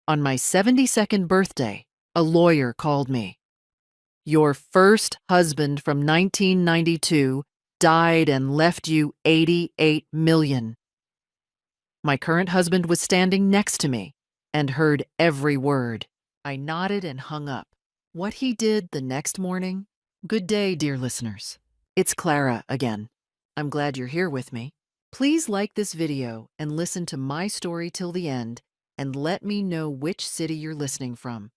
On my 72nd birthday, a lawyer called me. Your first husband from 1992 died and left you 88 million. My current husband was standing next to me and heard every word. I nodded and hung up. What he did the next morning? Good day, dear listeners. It's Clara again. I'm glad you're here with me. Please like this video and listen to my story till the end, and let me know which city you're listening from.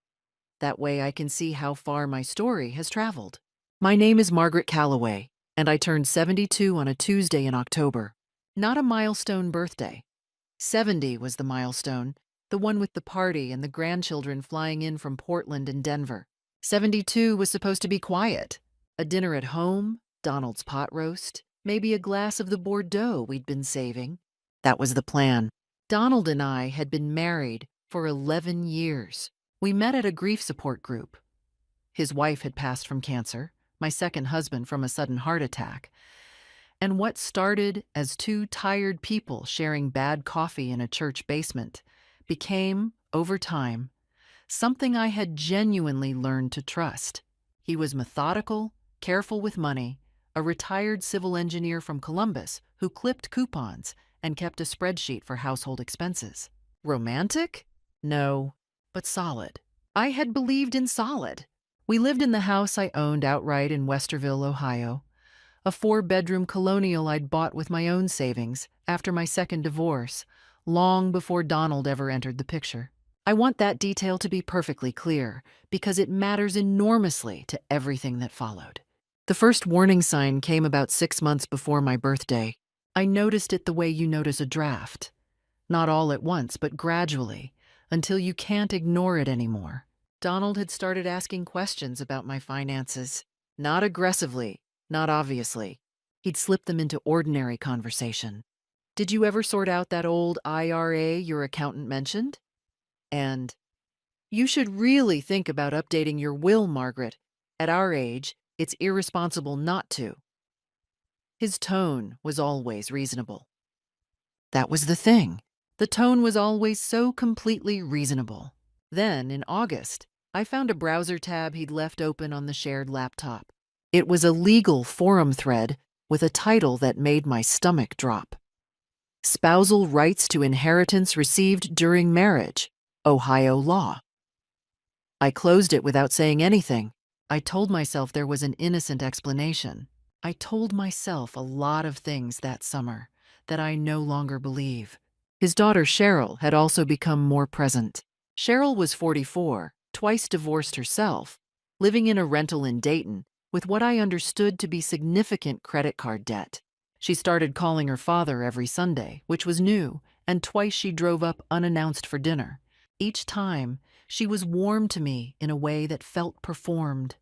That way I can see how far my story has traveled. My name is Margaret Calloway, and I turned 72 on a Tuesday in October. Not a milestone birthday. 70 was the milestone, the one with the party and the grandchildren flying in from Portland and Denver. 72 was supposed to be quiet. A dinner at home, Donald's pot roast, maybe a glass of the Bordeaux we'd been saving. That was the plan. Donald and I had been married for 11 years. We met at a grief support group. His wife had passed from cancer, my second husband from a sudden heart attack. And what started as two tired people sharing bad coffee in a church basement became, over time, something I had genuinely learned to trust. He was methodical, careful with money, a retired civil engineer from Columbus who clipped coupons and kept a spreadsheet for household expenses. Romantic? No, but solid. I had believed in solid. We lived in the house I owned outright in Westerville, Ohio, a 4-bedroom colonial I'd bought with my own savings after my second divorce, long before Donald ever entered the picture. I want that detail to be perfectly clear because it matters enormously to everything that followed. The first warning sign came about 6 months before my birthday. I noticed it the way you notice a draft. Not all at once, but gradually, until you can't ignore it anymore. Donald had started asking questions about my finances. Not aggressively, not obviously. He'd slipped them into ordinary conversation. Did you ever sort out that old IRA your accountant mentioned? And, you should really think about updating your will, Margaret. At our age, it's irresponsible not to. His tone was always reasonable. That was the thing. The tone was always so completely reasonable. Then, in August, I found a browser tab he'd left open on the shared laptop. It was a legal forum thread with a title that made my stomach drop. Spousal rights to inheritance received during marriage. Ohio law. I closed it without saying anything. I told myself there was an innocent explanation. I told myself a lot of things that summer that I no longer believe. His daughter Cheryl had also become more present. Cheryl was 44, twice divorced herself, living in a rental in Dayton with what I understood to be significant credit card debt. She started calling her father every Sunday, which was new, and twice she drove up unannounced for dinner. Each time, she was warm to me in a way that felt performed.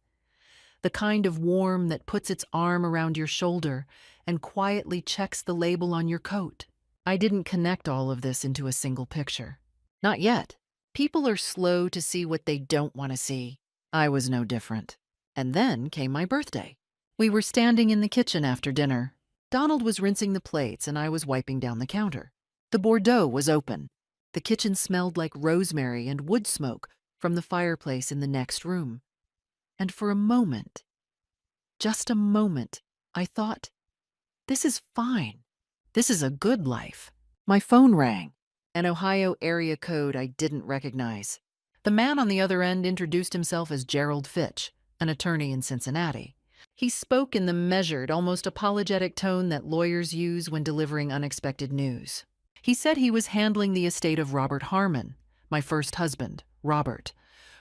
The kind of warm that puts its arm around your shoulder and quietly checks the label on your coat. I didn't connect all of this into a single picture. Not yet. People are slow to see what they don't want to see. I was no different. And then came my birthday. We were standing in the kitchen after dinner. Donald was rinsing the plates and I was wiping down the counter. The Bordeaux was open. The kitchen smelled like rosemary and wood smoke from the fireplace in the next room. And for a moment, just a moment, I thought, this is fine. This is a good life. My phone rang, an Ohio area code I didn't recognize. The man on the other end introduced himself as Gerald Fitch, an attorney in Cincinnati. He spoke in the measured, almost apologetic tone that lawyers use when delivering unexpected news. He said he was handling the estate of Robert Harmon, my first husband, Robert,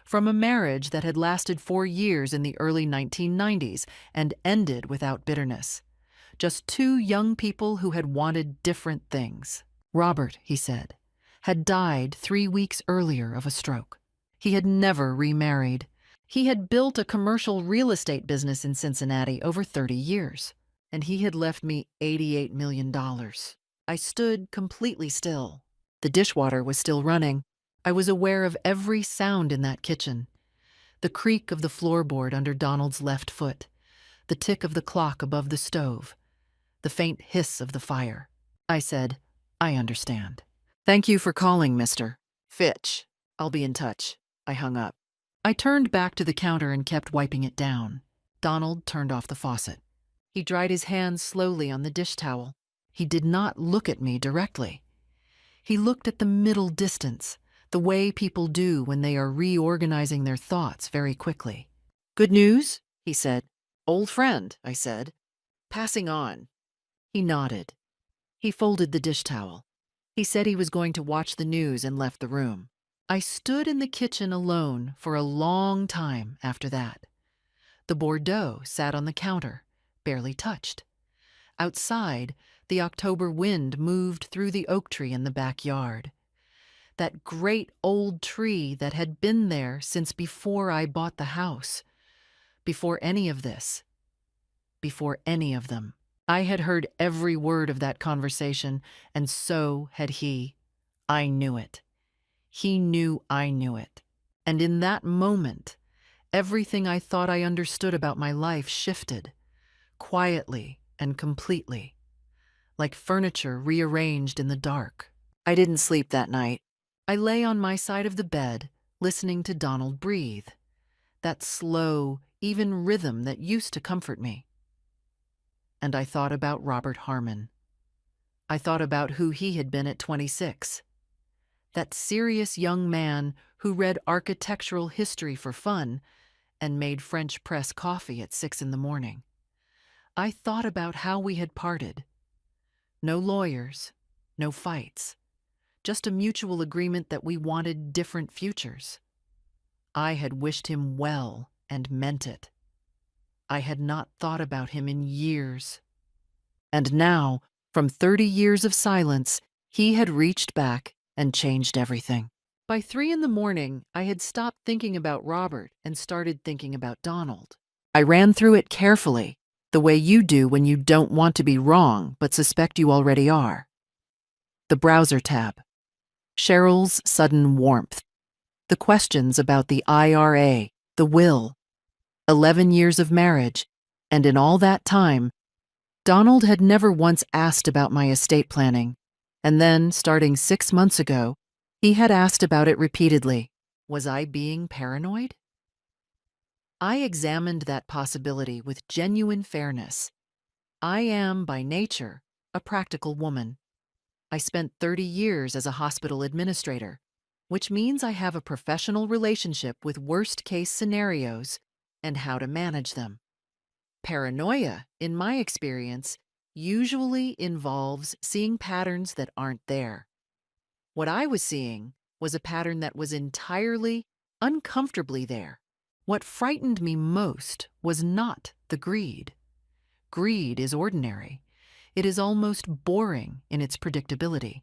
from a marriage that had lasted 4 years in the early 1990s and ended without bitterness. Just two young people who had wanted different things. Robert, he said, had died 3 weeks earlier of a stroke. He had never remarried. He had built a commercial real estate business in Cincinnati over 30 years, and he had left me $88 million. I stood completely still. The dishwater was still running. I was aware of every sound in that kitchen. The creak of the floorboard under Donald's left foot, the tick of the clock above the stove, the faint hiss of the fire. I said, I understand. Thank you for calling, Mr. Fitch. I'll be in touch. I hung up. I turned back to the counter and kept wiping it down. Donald turned off the faucet. He dried his hands slowly on the dish towel. He did not look at me directly. He looked at the middle distance, the way people do when they are reorganizing their thoughts very quickly. "Good news?" he said. "Old friend," I said. "Passing on." He nodded. He folded the dish towel. He said he was going to watch the news and left the room. I stood in the kitchen alone for a long time after that. The Bordeaux sat on the counter, barely touched. Outside, the October wind moved through the oak tree in the backyard. That great old tree that had been there since before I bought the house. Before any of this. Before any of them. I had heard every word of that conversation, and so had he. I knew it. He knew I knew it. And in that moment, everything I thought I understood about my life shifted, quietly and completely, like furniture rearranged in the dark. I didn't sleep that night. I lay on my side of the bed, listening to Donald breathe, that slow, even rhythm that used to comfort me. And I thought about Robert Harmon. I thought about who he had been at 26. That serious young man who read architectural history for fun and made French press coffee at 6 in the morning. I thought about how we had parted. No lawyers, no fights, just a mutual agreement that we wanted different futures. I had wished him well and meant it. I had not thought about him in years. And now, from 30 years of silence, he had reached back and changed everything. By 3 in the morning, I had stopped thinking about Robert and started thinking about Donald. I ran through it carefully, the way you do when you don't want to be wrong but suspect you already are. The browser tab. Cheryl's sudden warmth. The questions about the IRA, the will. 11 years of marriage, and in all that time, Donald had never once asked about my estate planning, and then, starting 6 months ago, he had asked about it repeatedly. Was I being paranoid? I examined that possibility with genuine fairness. I am, by nature, a practical woman. I spent 30 years as a hospital administrator, which means I have a professional relationship with worst-case scenarios and how to manage them. Paranoia, in my experience, usually involves seeing patterns that aren't there. What I was seeing was a pattern that was entirely, uncomfortably there. What frightened me most was not the greed. Greed is ordinary. It is almost boring in its predictability.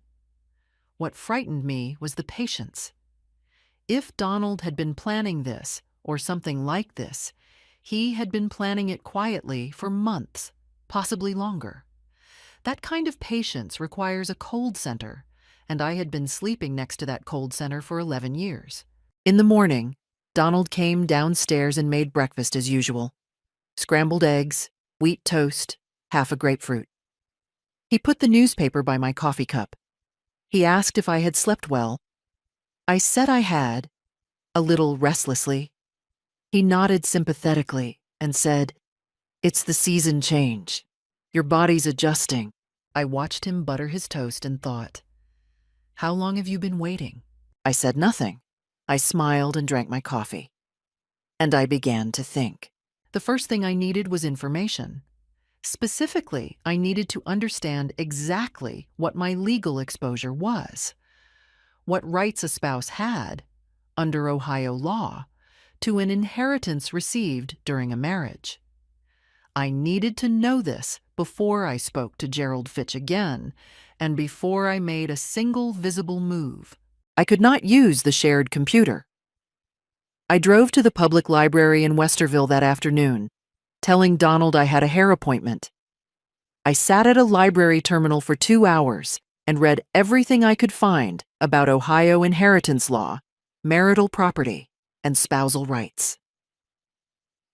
What frightened me was the patience. If Donald had been planning this, or something like this, he had been planning it quietly for months, possibly longer. That kind of patience requires a cold center, and I had been sleeping next to that cold center for 11 years. In the morning, Donald came downstairs and made breakfast as usual. Scrambled eggs, wheat toast, half a grapefruit. He put the newspaper by my coffee cup. He asked if I had slept well. I said I had, a little restlessly. He nodded sympathetically and said, "It's the season change. Your body's adjusting." I watched him butter his toast and thought, "How long have you been waiting?" I said nothing. I smiled and drank my coffee. And I began to think. The first thing I needed was information. Specifically, I needed to understand exactly what my legal exposure was, what rights a spouse had, under Ohio law, to an inheritance received during a marriage. I needed to know this before I spoke to Gerald Fitch again, and before I made a single visible move. I could not use the shared computer. I drove to the public library in Westerville that afternoon, telling Donald I had a hair appointment. I sat at a library terminal for 2 hours and read everything I could find about Ohio inheritance law, marital property, and spousal rights.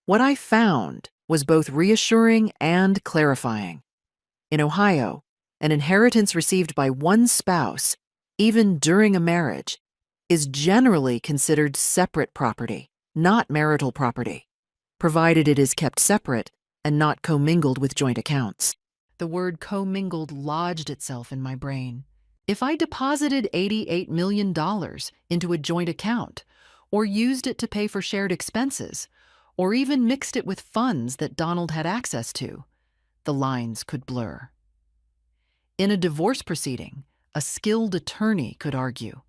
What I found was both reassuring and clarifying. In Ohio, an inheritance received by one spouse, even during a marriage, is generally considered separate property, not marital property, provided it is kept separate and not commingled with joint accounts. The word commingled lodged itself in my brain. If I deposited $88 million into a joint account, or used it to pay for shared expenses, or even mixed it with funds that Donald had access to, the lines could blur. In a divorce proceeding, a skilled attorney could argue.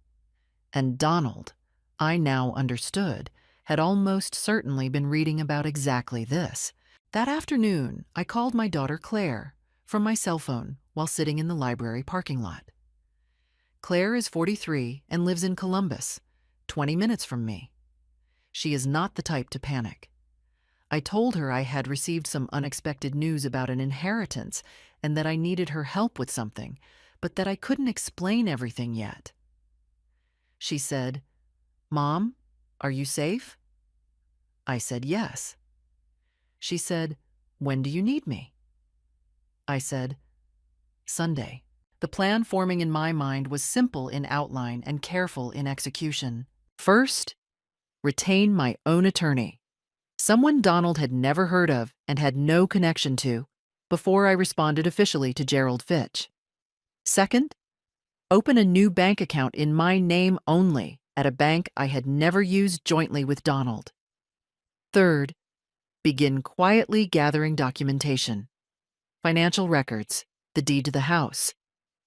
And Donald, I now understood, had almost certainly been reading about exactly this. That afternoon, I called my daughter Claire from my cell phone while sitting in the library parking lot. Claire is 43 and lives in Columbus, 20 minutes from me. She is not the type to panic. I told her I had received some unexpected news about an inheritance and that I needed her help with something, but that I couldn't explain everything yet. She said, "Mom, are you safe?" I said yes. She said, "When do you need me?" I said, "Sunday." The plan forming in my mind was simple in outline and careful in execution. First, retain my own attorney, someone Donald had never heard of and had no connection to, before I responded officially to Gerald Fitch. Second, open a new bank account in my name only at a bank I had never used jointly with Donald. Third, begin quietly gathering documentation, financial records, the deed to the house,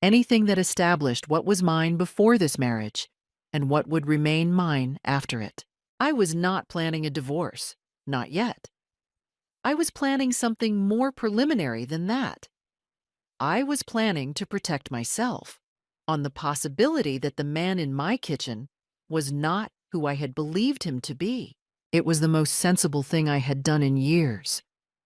anything that established what was mine before this marriage and what would remain mine after it. I was not planning a divorce, not yet. I was planning something more preliminary than that. I was planning to protect myself on the possibility that the man in my kitchen was not who I had believed him to be. It was the most sensible thing I had done in years,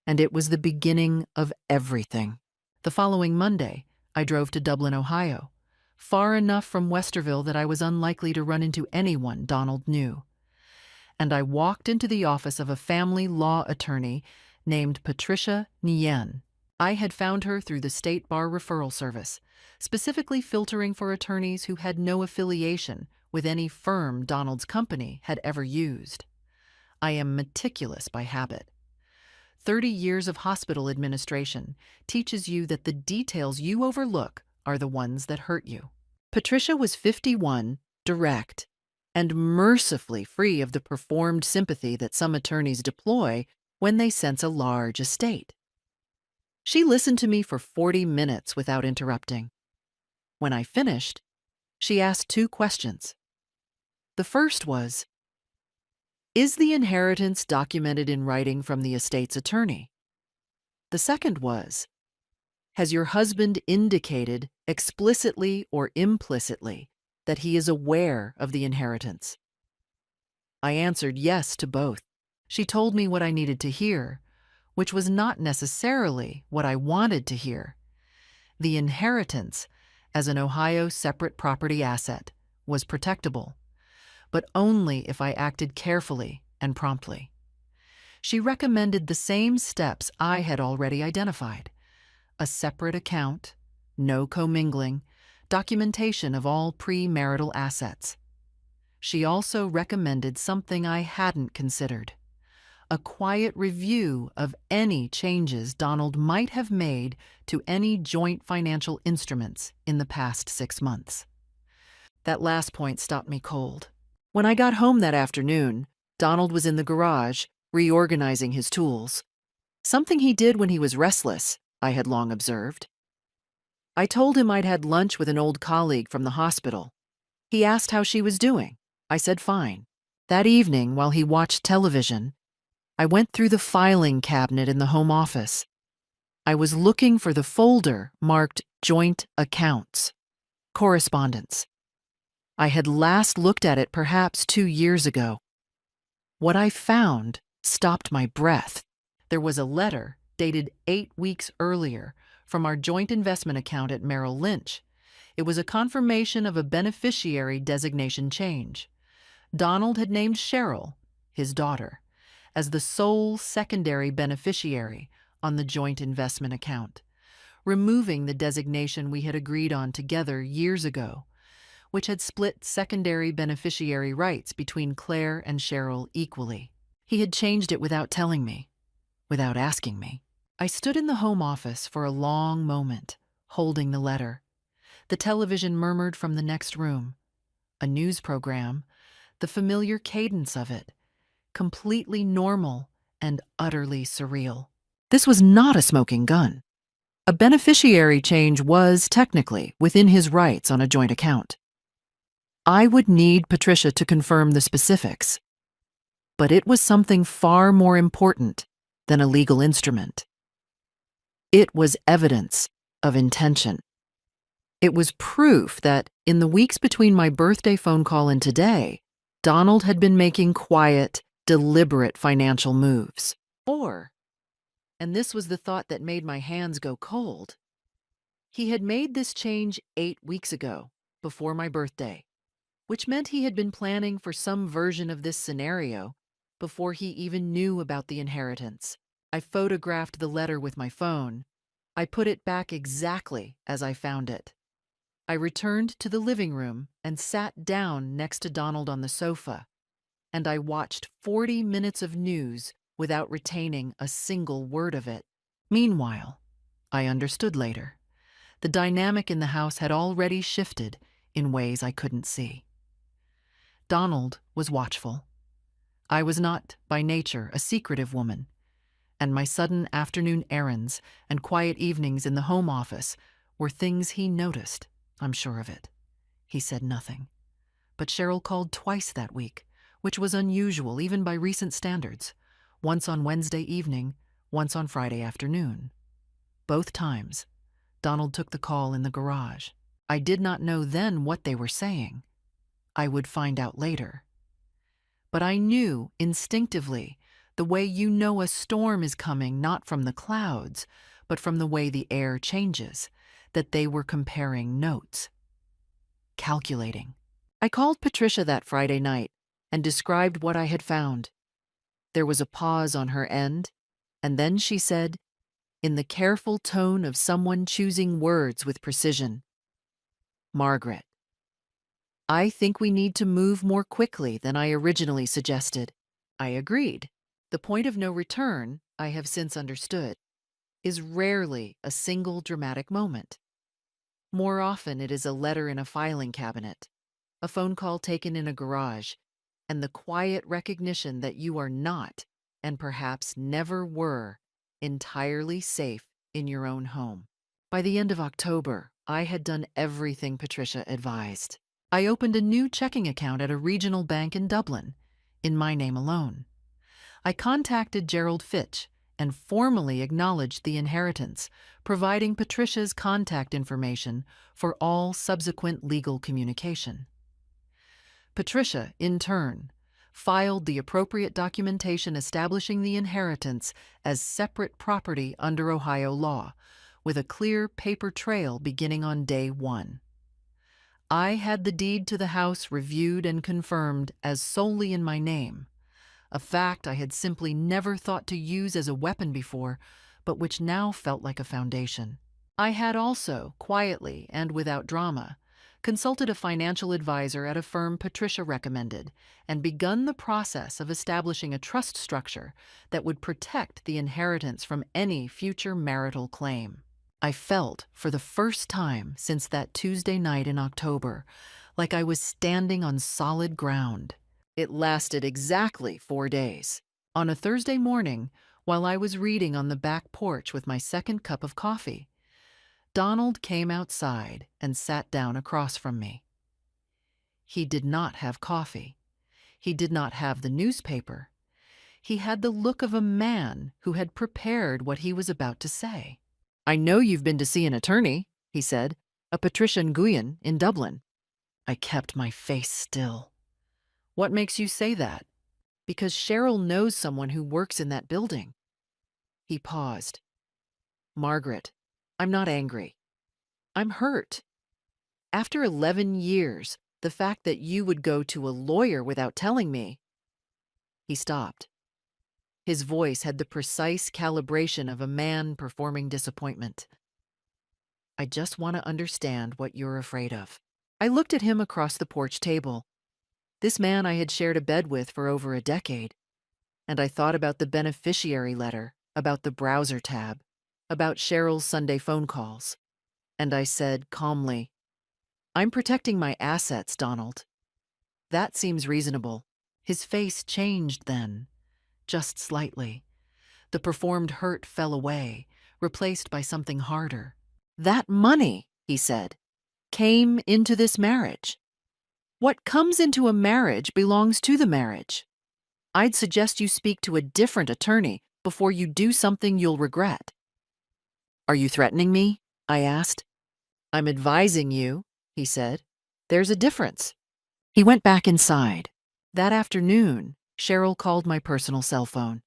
and it was the beginning of everything. The following Monday, I drove to Dublin, Ohio, far enough from Westerville that I was unlikely to run into anyone Donald knew. And I walked into the office of a family law attorney named Patricia Nguyen. I had found her through the State Bar Referral Service, specifically filtering for attorneys who had no affiliation with any firm Donald's company had ever used. I am meticulous by habit. 30 years of hospital administration teaches you that the details you overlook are the ones that hurt you. Patricia was 51, direct, and mercifully free of the performed sympathy that some attorneys deploy when they sense a large estate. She listened to me for 40 minutes without interrupting. When I finished, she asked 2 questions. The first was, "Is the inheritance documented in writing from the estate's attorney?" The second was, "Has your husband indicated explicitly or implicitly that he is aware of the inheritance?" I answered yes to both. She told me what I needed to hear, which was not necessarily what I wanted to hear. The inheritance, as an Ohio separate property asset, was protectable, but only if I acted carefully and promptly. She recommended the same steps I had already identified: a separate account, no commingling, documentation of all premarital assets. She also recommended something I hadn't considered: a quiet review of any changes Donald might have made to any joint financial instruments in the past 6 months. That last point stopped me cold. When I got home that afternoon, Donald was in the garage, reorganizing his tools. Something he did when he was restless, I had long observed. I told him I'd had lunch with an old colleague from the hospital. He asked how she was doing. I said fine. That evening, while he watched television, I went through the filing cabinet in the home office. I was looking for the folder marked Joint Accounts, Correspondence. I had last looked at it perhaps 2 years ago. What I found stopped my breath. There was a letter dated 8 weeks earlier from our joint investment account at Merrill Lynch. It was a confirmation of a beneficiary designation change. Donald had named Cheryl, his daughter, as the sole secondary beneficiary on the joint investment account, removing the designation we had agreed on together years ago, which had split secondary beneficiary rights between Claire and Cheryl equally. He had changed it without telling me, without asking me. I stood in the home office for a long moment, holding the letter. The television murmured from the next room. A news program, the familiar cadence of it, completely normal and utterly surreal. This was not a smoking gun. A beneficiary change was, technically, within his rights on a joint account. I would need Patricia to confirm the specifics, but it was something far more important than a legal instrument. It was evidence of intention. It was proof that, in the weeks between my birthday phone call and today, Donald had been making quiet, deliberate financial moves. Or, and this was the thought that made my hands go cold, he had made this change 8 weeks ago, before my birthday, which meant he had been planning for some version of this scenario before he even knew about the inheritance. I photographed the letter with my phone. I put it back exactly as I found it. I returned to the living room and sat down next to Donald on the sofa, and I watched 40 minutes of news without retaining a single word of it. Meanwhile, I understood later, the dynamic in the house had already shifted in ways I couldn't see. Donald was watchful. I was not, by nature, a secretive woman, and my sudden afternoon errands and quiet evenings in the home office were things he noticed, I'm sure of it. He said nothing. But Cheryl called twice that week, which was unusual even by recent standards, once on Wednesday evening, once on Friday afternoon. Both times, Donald took the call in the garage. I did not know then what they were saying. I would find out later. But I knew instinctively, the way you know a storm is coming not from the clouds, but from the way the air changes, that they were comparing notes. Calculating. I called Patricia that Friday night and described what I had found. There was a pause on her end, and then she said, in the careful tone of someone choosing words with precision, "Margaret, I think we need to move more quickly than I originally suggested." I agreed. The point of no return, I have since understood, is rarely a single dramatic moment. More often it is a letter in a filing cabinet, a phone call taken in a garage, and the quiet recognition that you are not, and perhaps never were, entirely safe in your own home. By the end of October, I had done everything Patricia advised. I opened a new checking account at a regional bank in Dublin, in my name alone. I contacted Gerald Fitch and formally acknowledged the inheritance, providing Patricia's contact information for all subsequent legal communication. Patricia, in turn, filed the appropriate documentation establishing the inheritance as separate property under Ohio law, with a clear paper trail beginning on day 1. I had the deed to the house reviewed and confirmed as solely in my name, a fact I had simply never thought to use as a weapon before, but which now felt like a foundation. I had also, quietly and without drama, consulted a financial advisor at a firm Patricia recommended and begun the process of establishing a trust structure that would protect the inheritance from any future marital claim. I felt, for the first time since that Tuesday night in October, like I was standing on solid ground. It lasted exactly 4 days. On a Thursday morning, while I was reading on the back porch with my second cup of coffee, Donald came outside and sat down across from me. He did not have coffee. He did not have the newspaper. He had the look of a man who had prepared what he was about to say. "I know you've been to see an attorney," he said, "a Patricia Nguyen in Dublin." I kept my face still. "What makes you say that?" "Because Cheryl knows someone who works in that building." He paused. "Margaret, I'm not angry. I'm hurt. After 11 years, the fact that you would go to a lawyer without telling me." He stopped. His voice had the precise calibration of a man performing disappointment. "I just want to understand what you're afraid of." I looked at him across the porch table. This man I had shared a bed with for over a decade. And I thought about the beneficiary letter, about the browser tab, about Cheryl's Sunday phone calls. And I said calmly, "I'm protecting my assets, Donald. That seems reasonable." His face changed then, just slightly. The performed hurt fell away, replaced by something harder. "That money," he said, "came into this marriage. What comes into a marriage belongs to the marriage. I'd suggest you speak to a different attorney before you do something you'll regret." "Are you threatening me?" I asked. "I'm advising you," he said. "There's a difference." He went back inside. That afternoon, Cheryl called my personal cell phone,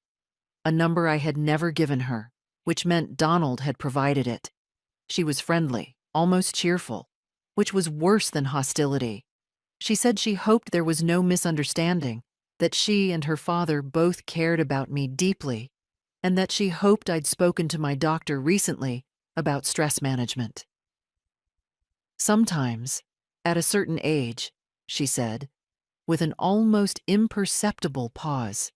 a number I had never given her, which meant Donald had provided it. She was friendly, almost cheerful, which was worse than hostility. She said she hoped there was no misunderstanding, that she and her father both cared about me deeply, and that she hoped I'd spoken to my doctor recently about stress management. "Sometimes, at a certain age," she said, with an almost imperceptible pause,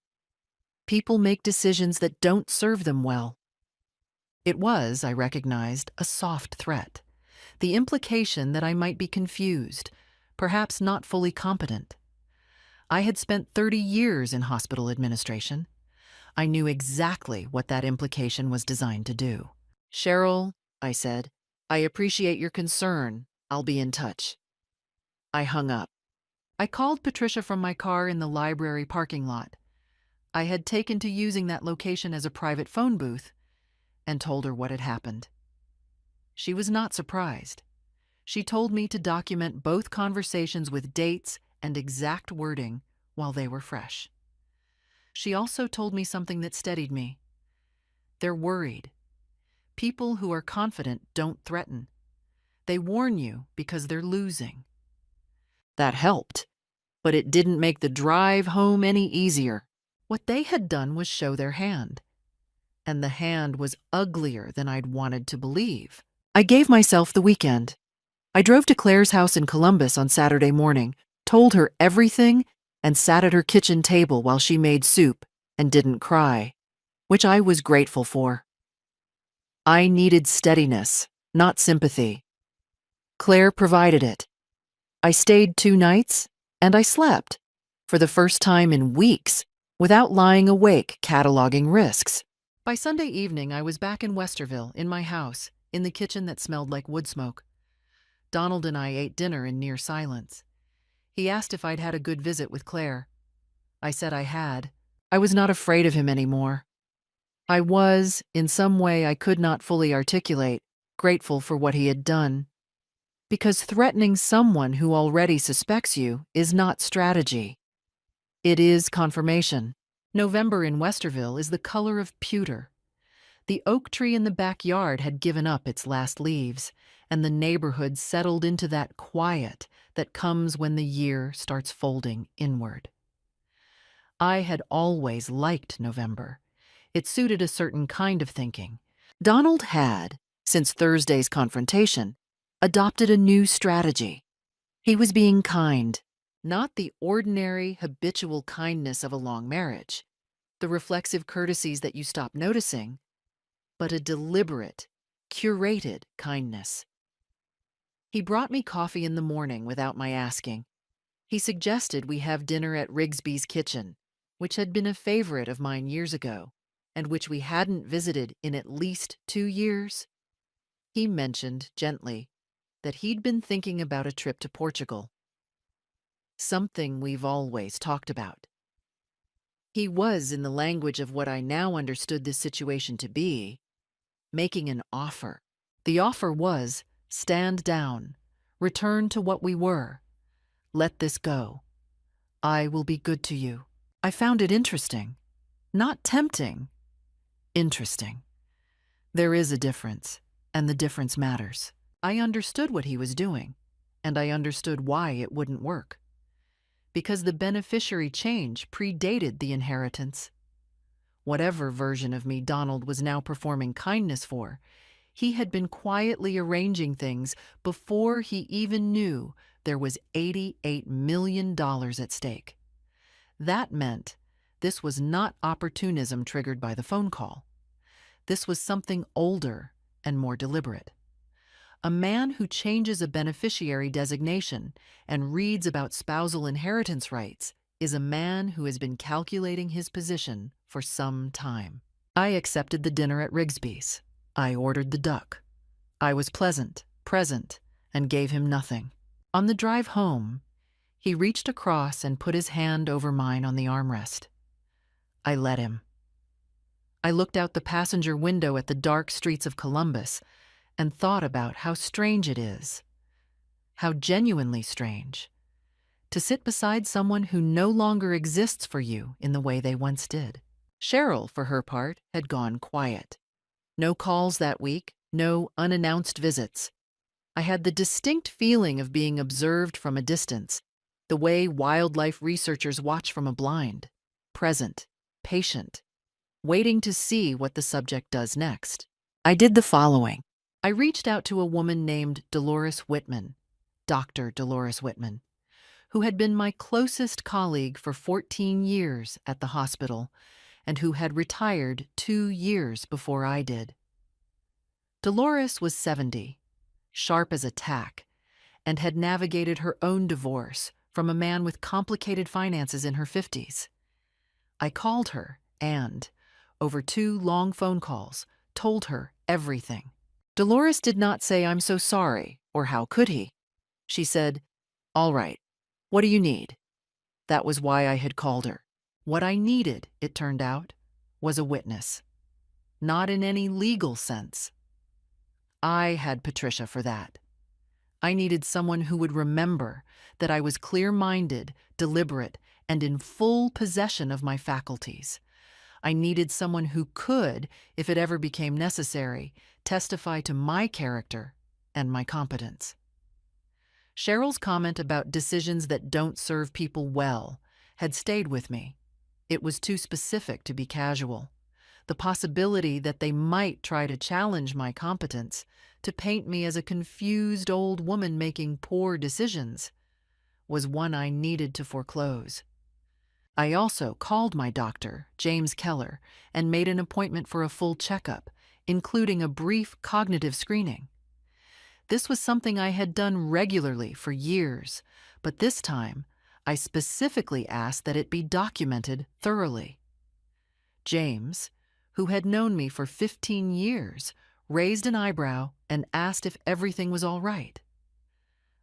"people make decisions that don't serve them well." It was, I recognized, a soft threat, the implication that I might be confused, perhaps not fully competent. I had spent 30 years in hospital administration. I knew exactly what that implication was designed to do. "Cheryl," I said, "I appreciate your concern. I'll be in touch." I hung up. I called Patricia from my car in the library parking lot. I had taken to using that location as a private phone booth, and told her what had happened. She was not surprised. She told me to document both conversations with dates and exact wording while they were fresh. She also told me something that steadied me. They're worried. People who are confident don't threaten. They warn you because they're losing. That helped, but it didn't make the drive home any easier. What they had done was show their hand, and the hand was uglier than I'd wanted to believe. I gave myself the weekend. I drove to Claire's house in Columbus on Saturday morning, told her everything, and sat at her kitchen table while she made soup and didn't cry, which I was grateful for. I needed steadiness, not sympathy. Claire provided it. I stayed 2 nights, and I slept, for the first time in weeks, without lying awake cataloging risks. By Sunday evening, I was back in Westerville, in my house, in the kitchen that smelled like wood smoke. Donald and I ate dinner in near silence. He asked if I'd had a good visit with Claire. I said I had. I was not afraid of him anymore. I was, in some way I could not fully articulate, grateful for what he had done. Because threatening someone who already suspects you is not strategy. It is confirmation. November in Westerville is the color of pewter. The oak tree in the backyard had given up its last leaves, and the neighborhood settled into that quiet that comes when the year starts folding inward. I had always liked November. It suited a certain kind of thinking. Donald had, since Thursday's confrontation, adopted a new strategy. He was being kind, not the ordinary, habitual kindness of a long marriage, the reflexive courtesies that you stop noticing, but a deliberate, curated kindness. He brought me coffee in the morning without my asking. He suggested we have dinner at Rigsby's Kitchen, which had been a favorite of mine years ago, and which we hadn't visited in at least 2 years. He mentioned, gently, that he'd been thinking about a trip to Portugal. Something we've always talked about. He was, in the language of what I now understood this situation to be, making an offer. The offer was, stand down, return to what we were. Let this go. I will be good to you. I found it interesting. Not tempting. Interesting. There is a difference, and the difference matters. I understood what he was doing, and I understood why it wouldn't work. Because the beneficiary change predated the inheritance. Whatever version of me Donald was now performing kindness for, he had been quietly arranging things before he even knew There was $88 million at stake. That meant this was not opportunism triggered by the phone call. This was something older and more deliberate. A man who changes a beneficiary designation and reads about spousal inheritance rights is a man who has been calculating his position for some time. I accepted the dinner at Rigsby's. I ordered the duck. I was pleasant, present, and gave him nothing. On the drive home, he reached across and put his hand over mine on the armrest. I let him. I looked out the passenger window at the dark streets of Columbus and thought about how strange it is, how genuinely strange, to sit beside someone who no longer exists for you in the way they once did. Cheryl, for her part, had gone quiet. No calls that week, no unannounced visits. I had the distinct feeling of being observed from a distance, the way wildlife researchers watch from a blind, present, patient, waiting to see what the subject does next. I did the following. I reached out to a woman named Dolores Whitman, Dr. Dolores Whitman, who had been my closest colleague for 14 years at the hospital and who had retired 2 years before I did. Dolores was 70, sharp as a tack, and had navigated her own divorce from a man with complicated finances in her 50s. I called her and, over 2 long phone calls, told her everything. Dolores did not say, "I'm so sorry," or "How could he?" She said, "All right, what do you need?" That was why I had called her. What I needed, it turned out, was a witness. Not in any legal sense. I had Patricia for that. I needed someone who would remember that I was clear-minded, deliberate, and in full possession of my faculties. I needed someone who could, if it ever became necessary, testify to my character and my competence. Cheryl's comment about decisions that don't serve people well had stayed with me. It was too specific to be casual. The possibility that they might try to challenge my competence, to paint me as a confused old woman making poor decisions, was one I needed to foreclose. I also called my doctor, James Keller, and made an appointment for a full checkup, including a brief cognitive screening. This was something I had done regularly for years, but this time I specifically asked that it be documented thoroughly. James, who had known me for 15 years, raised an eyebrow and asked if everything was all right.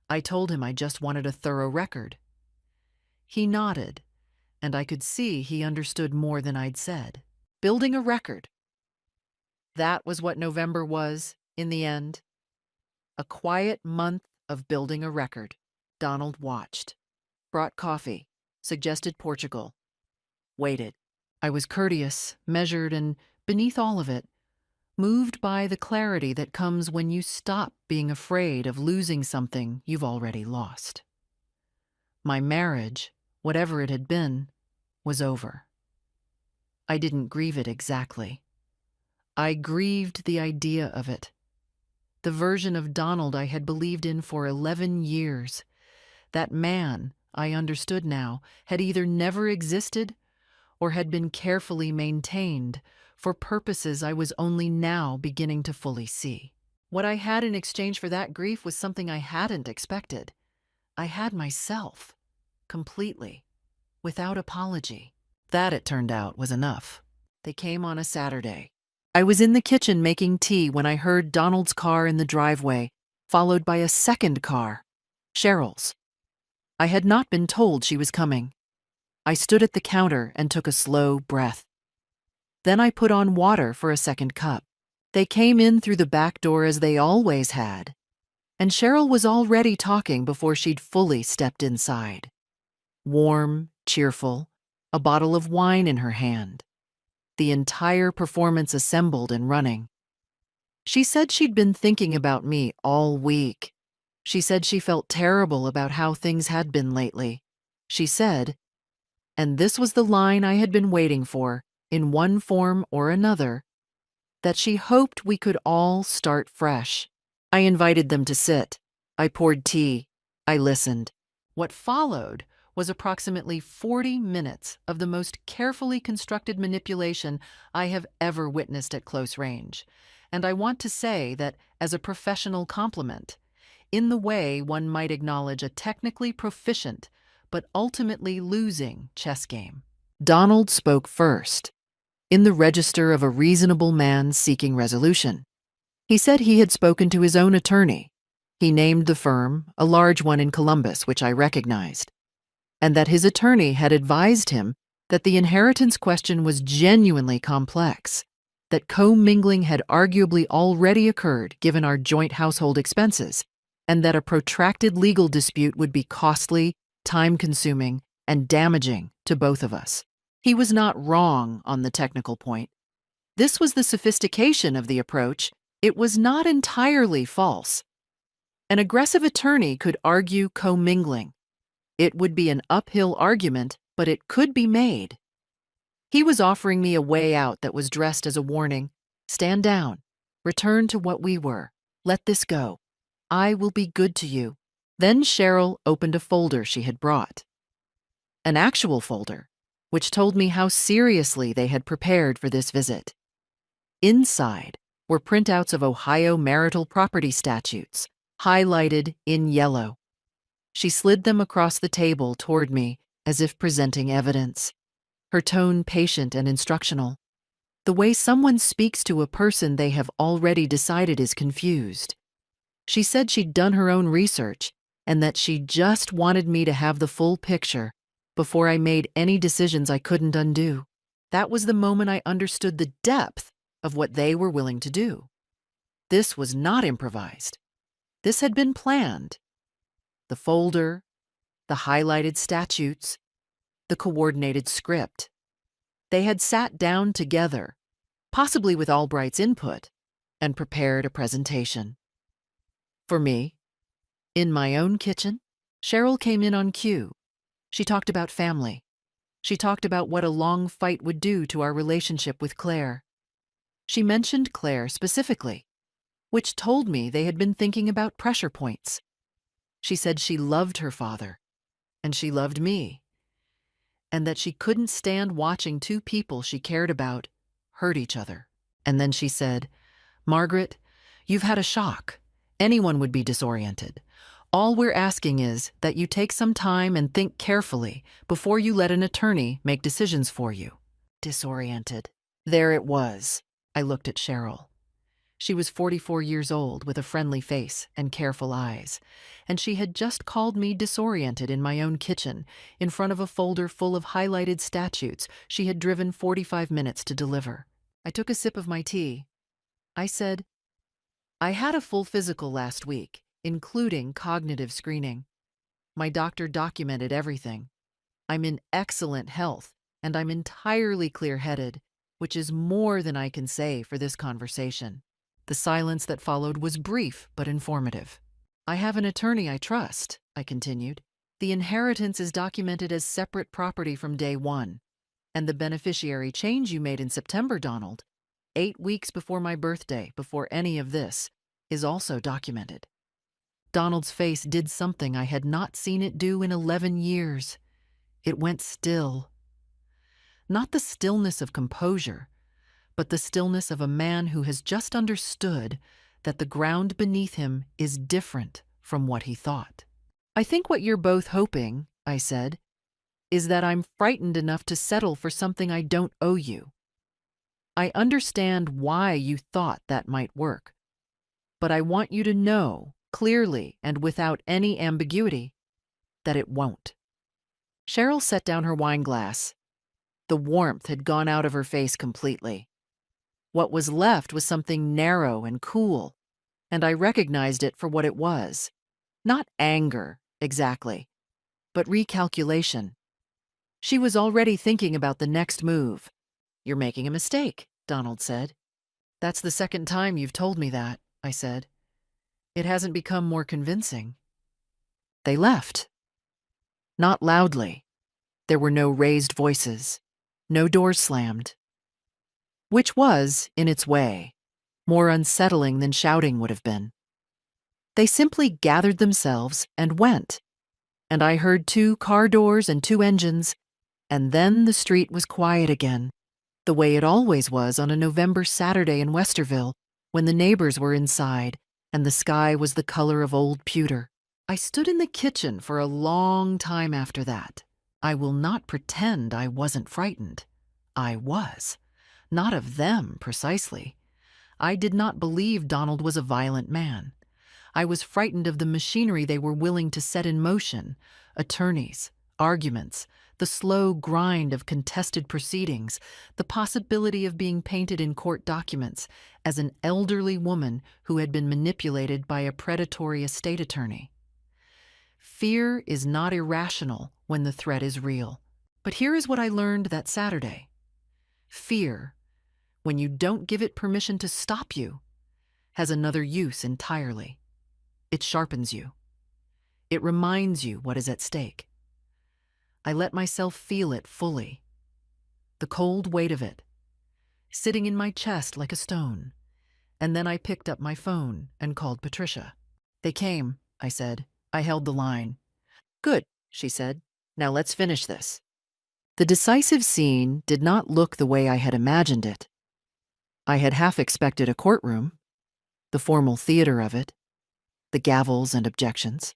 I told him I just wanted a thorough record. He nodded, and I could see he understood more than I'd said. Building a record. That was what November was, in the end. A quiet month of building a record. Donald watched. Brought coffee. Suggested Portugal. Waited. I was courteous, measured, and, beneath all of it, moved by the clarity that comes when you stop being afraid of losing something you've already lost. My marriage, whatever it had been, was over. I didn't grieve it exactly. I grieved the idea of it. The version of Donald I had believed in for 11 years. That man, I understood now, had either never existed or had been carefully maintained for purposes I was only now beginning to fully see. What I had in exchange for that grief was something I hadn't expected. I had myself, completely, without apology. That, it turned out, was enough. They came on a Saturday. I was in the kitchen making tea when I heard Donald's car in the driveway, followed by a second car, Cheryl's. I had not been told she was coming. I stood at the counter and took a slow breath. Then I put on water for a second cup. They came in through the back door as they always had, and Cheryl was already talking before she'd fully stepped inside. Warm, cheerful, a bottle of wine in her hand. The entire performance assembled and running. She said she'd been thinking about me all week. She said she felt terrible about how things had been lately. She said, and this was the line I had been waiting for, in one form or another, that she hoped we could all start fresh. I invited them to sit. I poured tea. I listened. What followed was approximately 40 minutes of the most carefully constructed manipulation I have ever witnessed at close range. And I want to say that as a professional compliment, in the way one might acknowledge a technically proficient but ultimately losing chess game. Donald spoke first, in the register of a reasonable man seeking resolution. He said he had spoken to his own attorney. He named the firm, a large one in Columbus, which I recognized, and that his attorney had advised him that the inheritance question was genuinely complex, that commingling had arguably already occurred given our joint household expenses, and that a protracted legal dispute would be costly, time-consuming, and damaging to both of us. He was not wrong on the technical point. This was the sophistication of the approach. It was not entirely false. An aggressive attorney could argue commingling. It would be an uphill argument, but it could be made. He was offering me a way out that was dressed as a warning. Stand down. Return to what we were. Let this go. I will be good to you. Then Cheryl opened a folder she had brought. An actual folder, which told me how seriously they had prepared for this visit. Inside were printouts of Ohio marital property statutes, highlighted in yellow. She slid them across the table toward me as if presenting evidence, her tone patient and instructional, the way someone speaks to a person they have already decided is confused. She said she'd done her own research and that she just wanted me to have the full picture before I made any decisions I couldn't undo. That was the moment I understood the depth of what they were willing to do. This was not improvised. This had been planned. The folder, the highlighted statutes, the coordinated script. They had sat down together, possibly with Albright's input, and prepared a presentation. For me, in my own kitchen, Cheryl came in on cue. She talked about family. She talked about what a long fight would do to our relationship with Claire. She mentioned Claire specifically, which told me they had been thinking about pressure points. She said she loved her father, and she loved me, and that she couldn't stand watching two people she cared about hurt each other. And then she said, "Margaret, you've had a shock. Anyone would be disoriented. All we're asking is that you take some time and think carefully before you let an attorney make decisions for you." Disoriented. There it was. I looked at Cheryl. She was 44 years old with a friendly face and careful eyes, and she had just called me disoriented in my own kitchen in front of a folder full of highlighted statutes she had driven 45 minutes to deliver. I took a sip of my tea. I said, "I had a full physical last week, including cognitive screening. My doctor documented everything. I'm in excellent health, and I'm entirely clear-headed, which is more than I can say for this conversation." The silence that followed was brief but informative. "I have an attorney I trust," I continued. "The inheritance is documented as separate property from day one, and the beneficiary change you made in September, Donald, 8 weeks before my birthday, before any of this, is also documented." Donald's face did something I had not seen it do in 11 years. It went still. Not the stillness of composure, but the stillness of a man who has just understood that the ground beneath him is different from what he thought. "I think what you're both hoping," I said, "is that I'm frightened enough to settle for something I don't owe you. I understand why you thought that might work, but I want you to know, clearly and without any ambiguity, that it won't." Cheryl set down her wine glass. The warmth had gone out of her face completely. What was left was something narrow and cool, and I recognized it for what it was. Not anger, exactly, but recalculation. She was already thinking about the next move. "You're making a mistake," Donald said. "That's the second time you've told me that," I said. "It hasn't become more convincing." They left. Not loudly. There were no raised voices, no doors slammed. Which was, in its way, more unsettling than shouting would have been. They simply gathered themselves and went. And I heard 2 car doors and 2 engines, and then the street was quiet again, the way it always was on a November Saturday in Westerville, when the neighbors were inside and the sky was the color of old pewter. I stood in the kitchen for a long time after that. I will not pretend I wasn't frightened. I was. Not of them, precisely. I did not believe Donald was a violent man. I was frightened of the machinery they were willing to set in motion: attorneys, arguments, the slow grind of contested proceedings, the possibility of being painted in court documents as an elderly woman who had been manipulated by a predatory estate attorney. Fear is not irrational when the threat is real. But here is what I learned that Saturday. Fear, when you don't give it permission to stop you, has another use entirely. It sharpens you. It reminds you what is at stake. I let myself feel it fully. The cold weight of it, sitting in my chest like a stone. And then I picked up my phone and called Patricia. "They came," I said. I held the line. "Good," she said. "Now let's finish this." The decisive scene did not look the way I had imagined it. I had half expected a courtroom, the formal theater of it, the gavels and objections.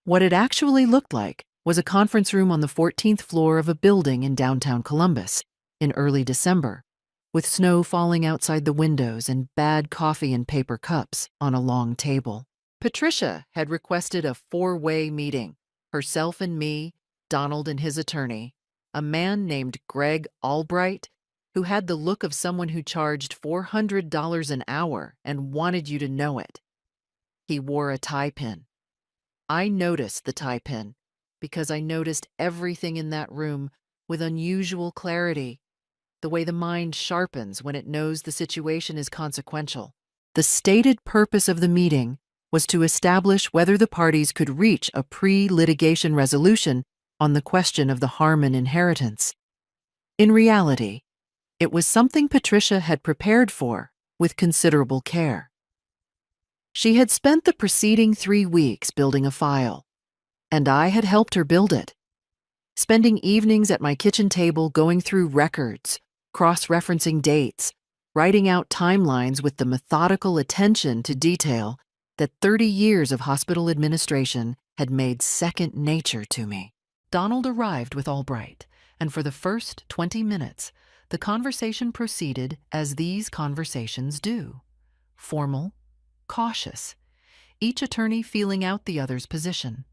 What it actually looked like was a conference room on the 14th floor of a building in downtown Columbus in early December, with snow falling outside the windows and bad coffee in paper cups on a long table. Patricia had requested a 4-way meeting: herself and me, Donald and his attorney, a man named Greg Albright, who had the look of someone who charged $400 an hour and wanted you to know it. He wore a tie pin. I noticed the tie pin because I noticed everything in that room with unusual clarity, the way the mind sharpens when it knows the situation is consequential. The stated purpose of the meeting was to establish whether the parties could reach a pre-litigation resolution on the question of the Harmon inheritance. In reality, it was something Patricia had prepared for with considerable care. She had spent the preceding 3 weeks building a file, and I had helped her build it, spending evenings at my kitchen table going through records, cross-referencing dates, writing out timelines with the methodical attention to detail that 30 years of hospital administration had made second nature to me. Donald arrived with Albright, and for the first 20 minutes, the conversation proceeded as these conversations do: formal, cautious, each attorney feeling out the other's position.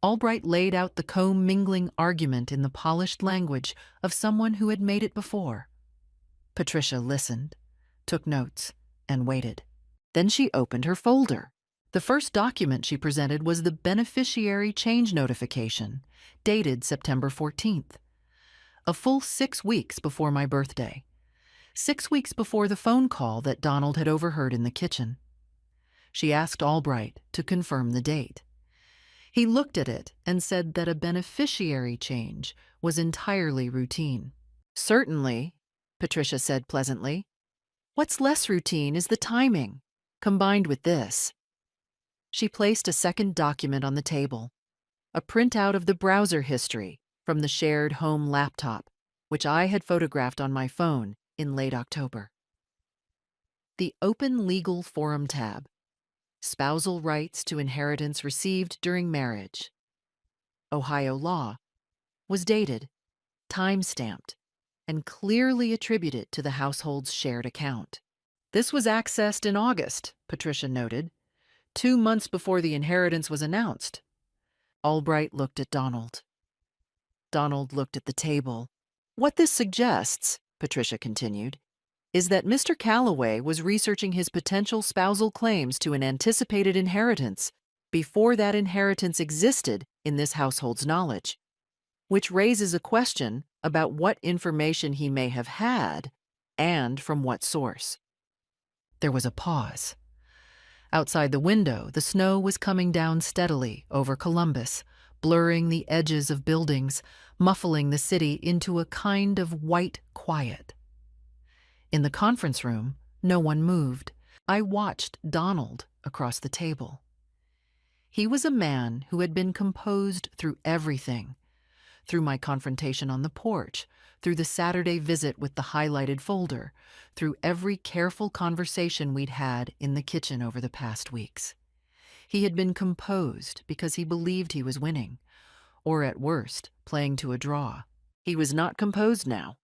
Albright laid out the commingling argument in the polished language of someone who had made it before. Patricia listened, took notes, and waited. Then she opened her folder. The first document she presented was the beneficiary change notification, dated September 14th. A full 6 weeks before my birthday. 6 weeks before the phone call that Donald had overheard in the kitchen. She asked Albright to confirm the date. He looked at it and said that a beneficiary change was entirely routine. "Certainly," Patricia said pleasantly. "What's less routine is the timing, combined with this." She placed a second document on the table, a printout of the browser history from the shared home laptop, which I had photographed on my phone in late October. The Open Legal Forum tab. Spousal rights to inheritance received during marriage. Ohio law. Was dated, time-stamped, and clearly attributed to the household's shared account. This was accessed in August, Patricia noted, 2 months before the inheritance was announced. Albright looked at Donald. Donald looked at the table. "What this suggests," Patricia continued, "is that Mr. Calloway was researching his potential spousal claims to an anticipated inheritance before that inheritance existed in this household's knowledge, which raises a question about what information he may have had and from what source." There was a pause. Outside the window, the snow was coming down steadily over Columbus, blurring the edges of buildings, muffling the city into a kind of white quiet. In the conference room, no one moved. I watched Donald, across the table. He was a man who had been composed through everything, through my confrontation on the porch, through the Saturday visit with the highlighted folder, through every careful conversation we'd had in the kitchen over the past weeks. He had been composed because he believed he was winning, or at worst, playing to a draw. He was not composed now.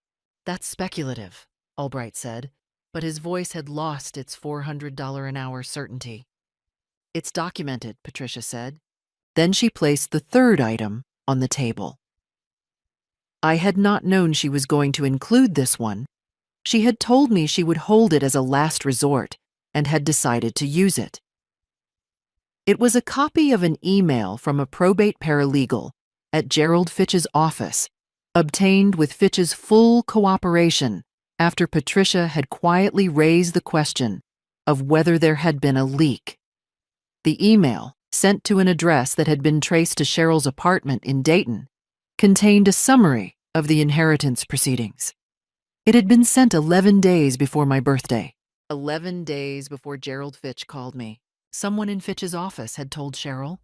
That's speculative, Albright said, but his voice had lost its $400 an hour certainty. It's documented, Patricia said. Then she placed the third item on the table. I had not known she was going to include this one. She had told me she would hold it as a last resort and had decided to use it. It was a copy of an email from a probate paralegal at Gerald Fitch's office, obtained with Fitch's full cooperation after Patricia had quietly raised the question of whether there had been a leak. The email, sent to an address that had been traced to Cheryl's apartment in Dayton, contained a summary of the inheritance proceedings. It had been sent 11 days before my birthday, 11 days before Gerald Fitch called me. Someone in Fitch's office had told Cheryl.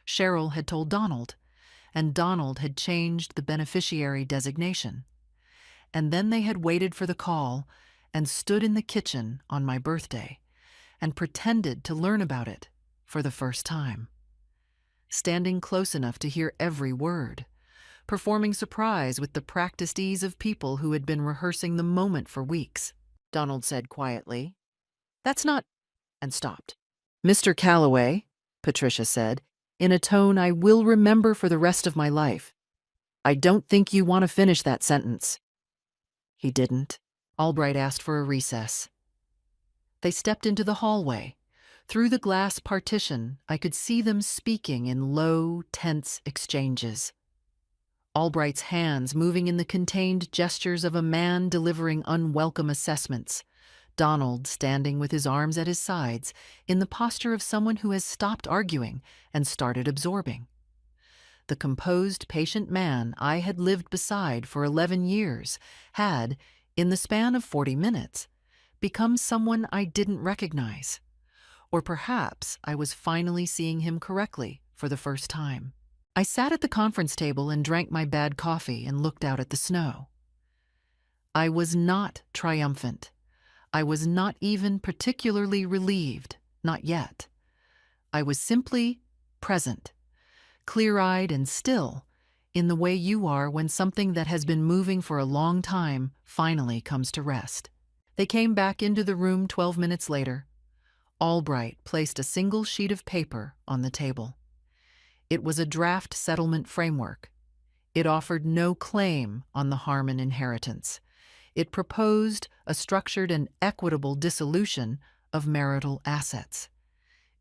Cheryl had told Donald, and Donald had changed the beneficiary designation. And then they had waited for the call and stood in the kitchen on my birthday and pretended to learn about it for the first time, standing close enough to hear every word, performing surprise with the practiced ease of people who had been rehearsing the moment for weeks. Donald said quietly, "That's not," and stopped. "Mr. Calloway," Patricia said, in a tone I will remember for the rest of my life, "I don't think you want to finish that sentence." He didn't. Albright asked for a recess. They stepped into the hallway. Through the glass partition, I could see them speaking in low, tense exchanges. Albright's hands moving in the contained gestures of a man delivering unwelcome assessments. Donald standing with his arms at his sides in the posture of someone who has stopped arguing and started absorbing. The composed, patient man I had lived beside for 11 years had, in the span of 40 minutes, become someone I didn't recognize. Or perhaps I was finally seeing him correctly for the first time. I sat at the conference table and drank my bad coffee and looked out at the snow. I was not triumphant. I was not even particularly relieved, not yet. I was simply present, clear-eyed and still, in the way you are when something that has been moving for a long time finally comes to rest. They came back into the room 12 minutes later. Albright placed a single sheet of paper on the table. It was a draft settlement framework. It offered no claim on the Harmon inheritance. It proposed a structured and equitable dissolution of marital assets.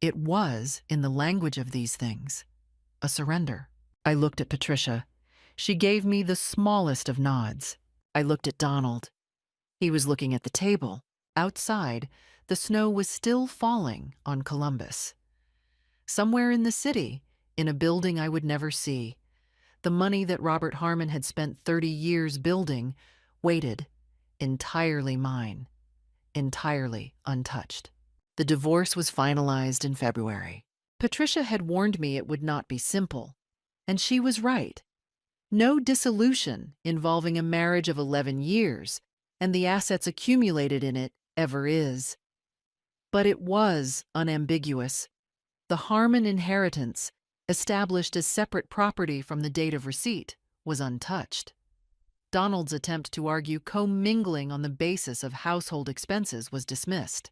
It was, in the language of these things, a surrender. I looked at Patricia. She gave me the smallest of nods. I looked at Donald. He was looking at the table. Outside, the snow was still falling on Columbus. Somewhere in the city, in a building I would never see, the money that Robert Harmon had spent 30 years building waited, entirely mine, entirely untouched. The divorce was finalized in February. Patricia had warned me it would not be simple, and she was right. No dissolution involving a marriage of 11 years and the assets accumulated in it ever is. But it was unambiguous. The Harmon inheritance, established as separate property from the date of receipt, was untouched. Donald's attempt to argue commingling on the basis of household expenses was dismissed.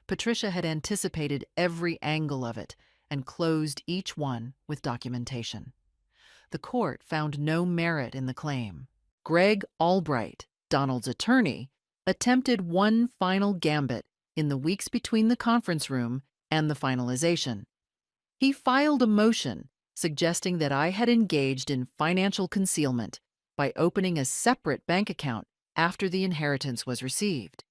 Patricia had anticipated every angle of it and closed each one with documentation. The court found no merit in the claim. Greg Albright, Donald's attorney, attempted one final gambit in the weeks between the conference room and the finalization. He filed a motion suggesting that I had engaged in financial concealment by opening a separate bank account after the inheritance was received.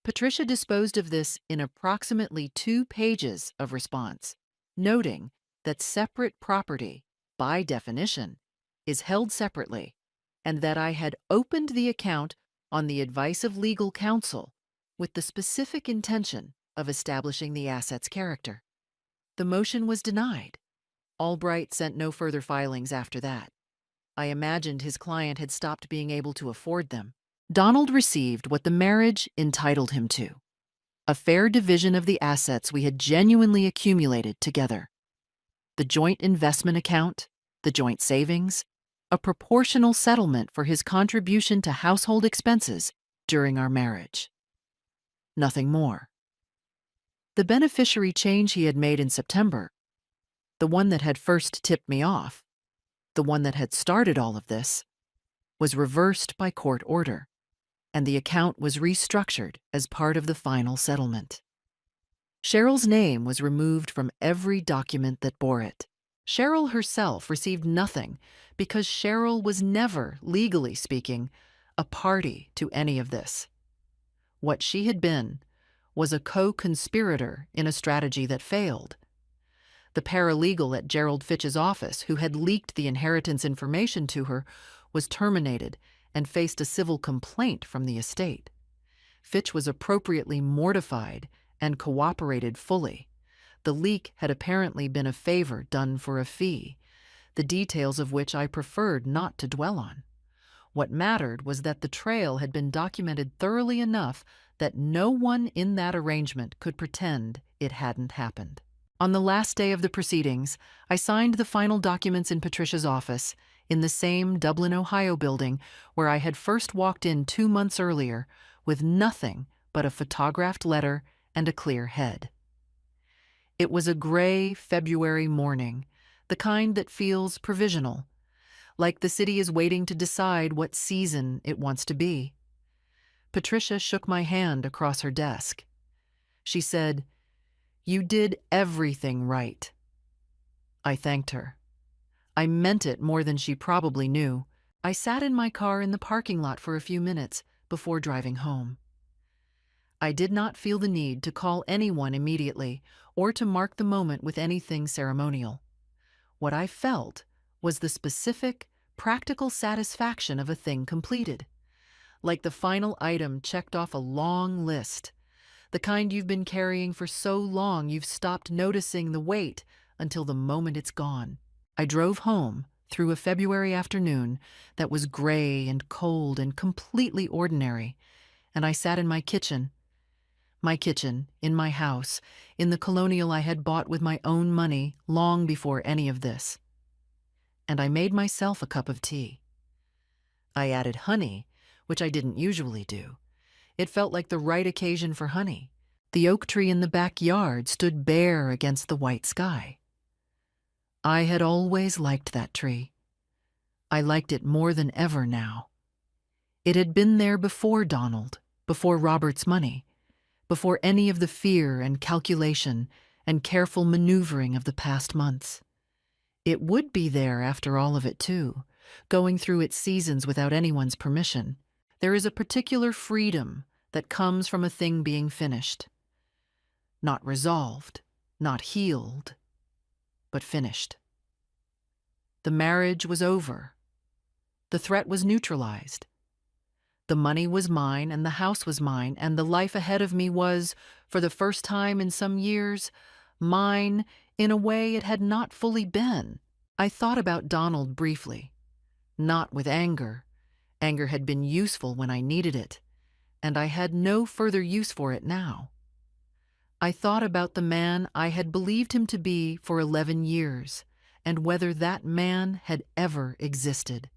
Patricia disposed of this in approximately 2 pages of response, noting that separate property, by definition, is held separately, and that I had opened the account on the advice of legal counsel with the specific intention of establishing the asset's character. The motion was denied. Albright sent no further filings after that. I imagined his client had stopped being able to afford them. Donald received what the marriage entitled him to: a fair division of the assets we had genuinely accumulated together. The joint investment account, the joint savings, a proportional settlement for his contribution to household expenses during our marriage. Nothing more. The beneficiary change he had made in September, the one that had first tipped me off, the one that had started all of this, was reversed by court order, and the account was restructured as part of the final settlement. Cheryl's name was removed from every document that bore it. Cheryl herself received nothing because Cheryl was never, legally speaking, a party to any of this. What she had been was a co-conspirator in a strategy that failed. The paralegal at Gerald Fitch's office who had leaked the inheritance information to her was terminated and faced a civil complaint from the estate. Fitch was appropriately mortified and cooperated fully. The leak had apparently been a favor done for a fee, the details of which I preferred not to dwell on. What mattered was that the trail had been documented thoroughly enough that no one in that arrangement could pretend it hadn't happened. On the last day of the proceedings, I signed the final documents in Patricia's office, in the same Dublin, Ohio building where I had first walked in 2 months earlier, with nothing but a photographed letter and a clear head. It was a gray February morning, the kind that feels provisional, like the city is waiting to decide what season it wants to be. Patricia shook my hand across her desk. She said, "You did everything right." I thanked her. I meant it more than she probably knew. I sat in my car in the parking lot for a few minutes before driving home. I did not feel the need to call anyone immediately or to mark the moment with anything ceremonial. What I felt was the specific, practical satisfaction of a thing completed, like the final item checked off a long list, the kind you've been carrying for so long you've stopped noticing the weight until the moment it's gone. I drove home through a February afternoon that was gray and cold and completely ordinary, and I sat in my kitchen, in my house, in the colonial I had bought with my own money long before any of this. And I made myself a cup of tea. I added honey, which I didn't usually do. It felt like the right occasion for honey. The oak tree in the backyard stood bare against the white sky. I had always liked that tree. I liked it more than ever now. It had been there before Donald, before Robert's money, before any of the fear and calculation and careful maneuvering of the past months. It would be there after all of it, too, going through its seasons without anyone's permission. There is a particular freedom that comes from a thing being finished. Not resolved, not healed, but finished. The marriage was over. The threat was neutralized. The money was mine, and the house was mine, and the life ahead of me was, for the first time in some years, mine in a way it had not fully been. I thought about Donald briefly, not with anger. Anger had been useful when I needed it, and I had no further use for it now. I thought about the man I had believed him to be for 11 years, and whether that man had ever existed.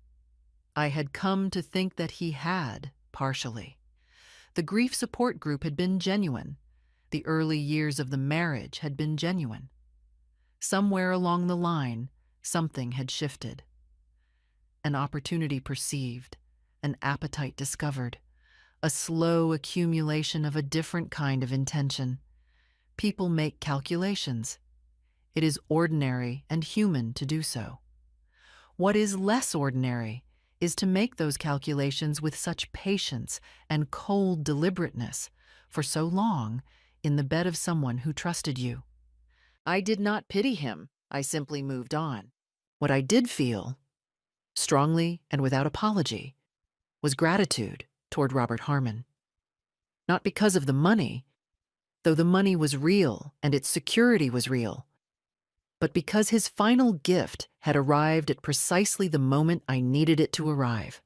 I had come to think that he had, partially. The grief support group had been genuine. The early years of the marriage had been genuine. Somewhere along the line, something had shifted. An opportunity perceived, an appetite discovered, a slow accumulation of a different kind of intention. People make calculations. It is ordinary and human to do so. What is less ordinary is to make those calculations with such patience and cold deliberateness for so long in the bed of someone who trusted you. I did not pity him. I simply moved on. What I did feel, strongly and without apology, was gratitude toward Robert Harmon. Not because of the money, though the money was real and its security was real. But because his final gift had arrived at precisely the moment I needed it to arrive,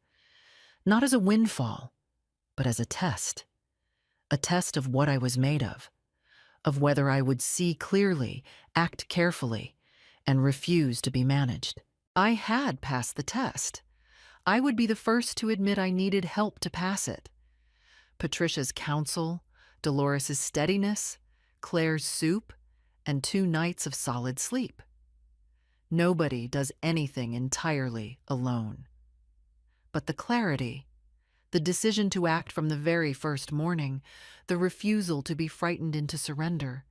not as a windfall, but as a test of what I was made of whether I would see clearly, act carefully, and refuse to be managed. I had passed the test. I would be the first to admit I needed help to pass it. Patricia's counsel, Dolores's steadiness, Claire's soup, and 2 nights of solid sleep. Nobody does anything entirely alone. But the clarity, the decision to act from the very first morning, the refusal to be frightened into surrender,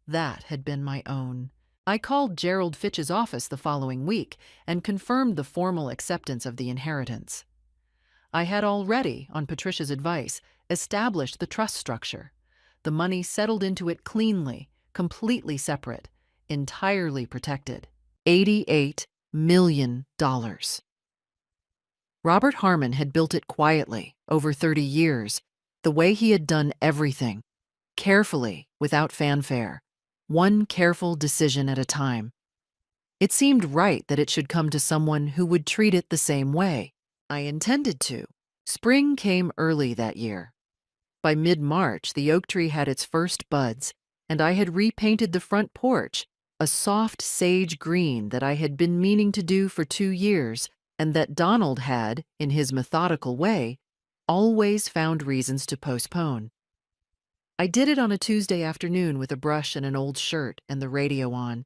that had been my own. I called Gerald Fitch's office the following week and confirmed the formal acceptance of the inheritance. I had already, on Patricia's advice, established the trust structure. The money settled into it cleanly, completely separate, entirely protected. $88 million. Robert Harmon had built it quietly, over 30 years, the way he had done everything, carefully, without fanfare, one careful decision at a time. It seemed right that it should come to someone who would treat it the same way. I intended to. Spring came early that year. By mid-March, the oak tree had its first buds, and I had repainted the front porch, a soft sage green that I had been meaning to do for 2 years, and that Donald had, in his methodical way, always found reasons to postpone. I did it on a Tuesday afternoon with a brush and an old shirt and the radio on,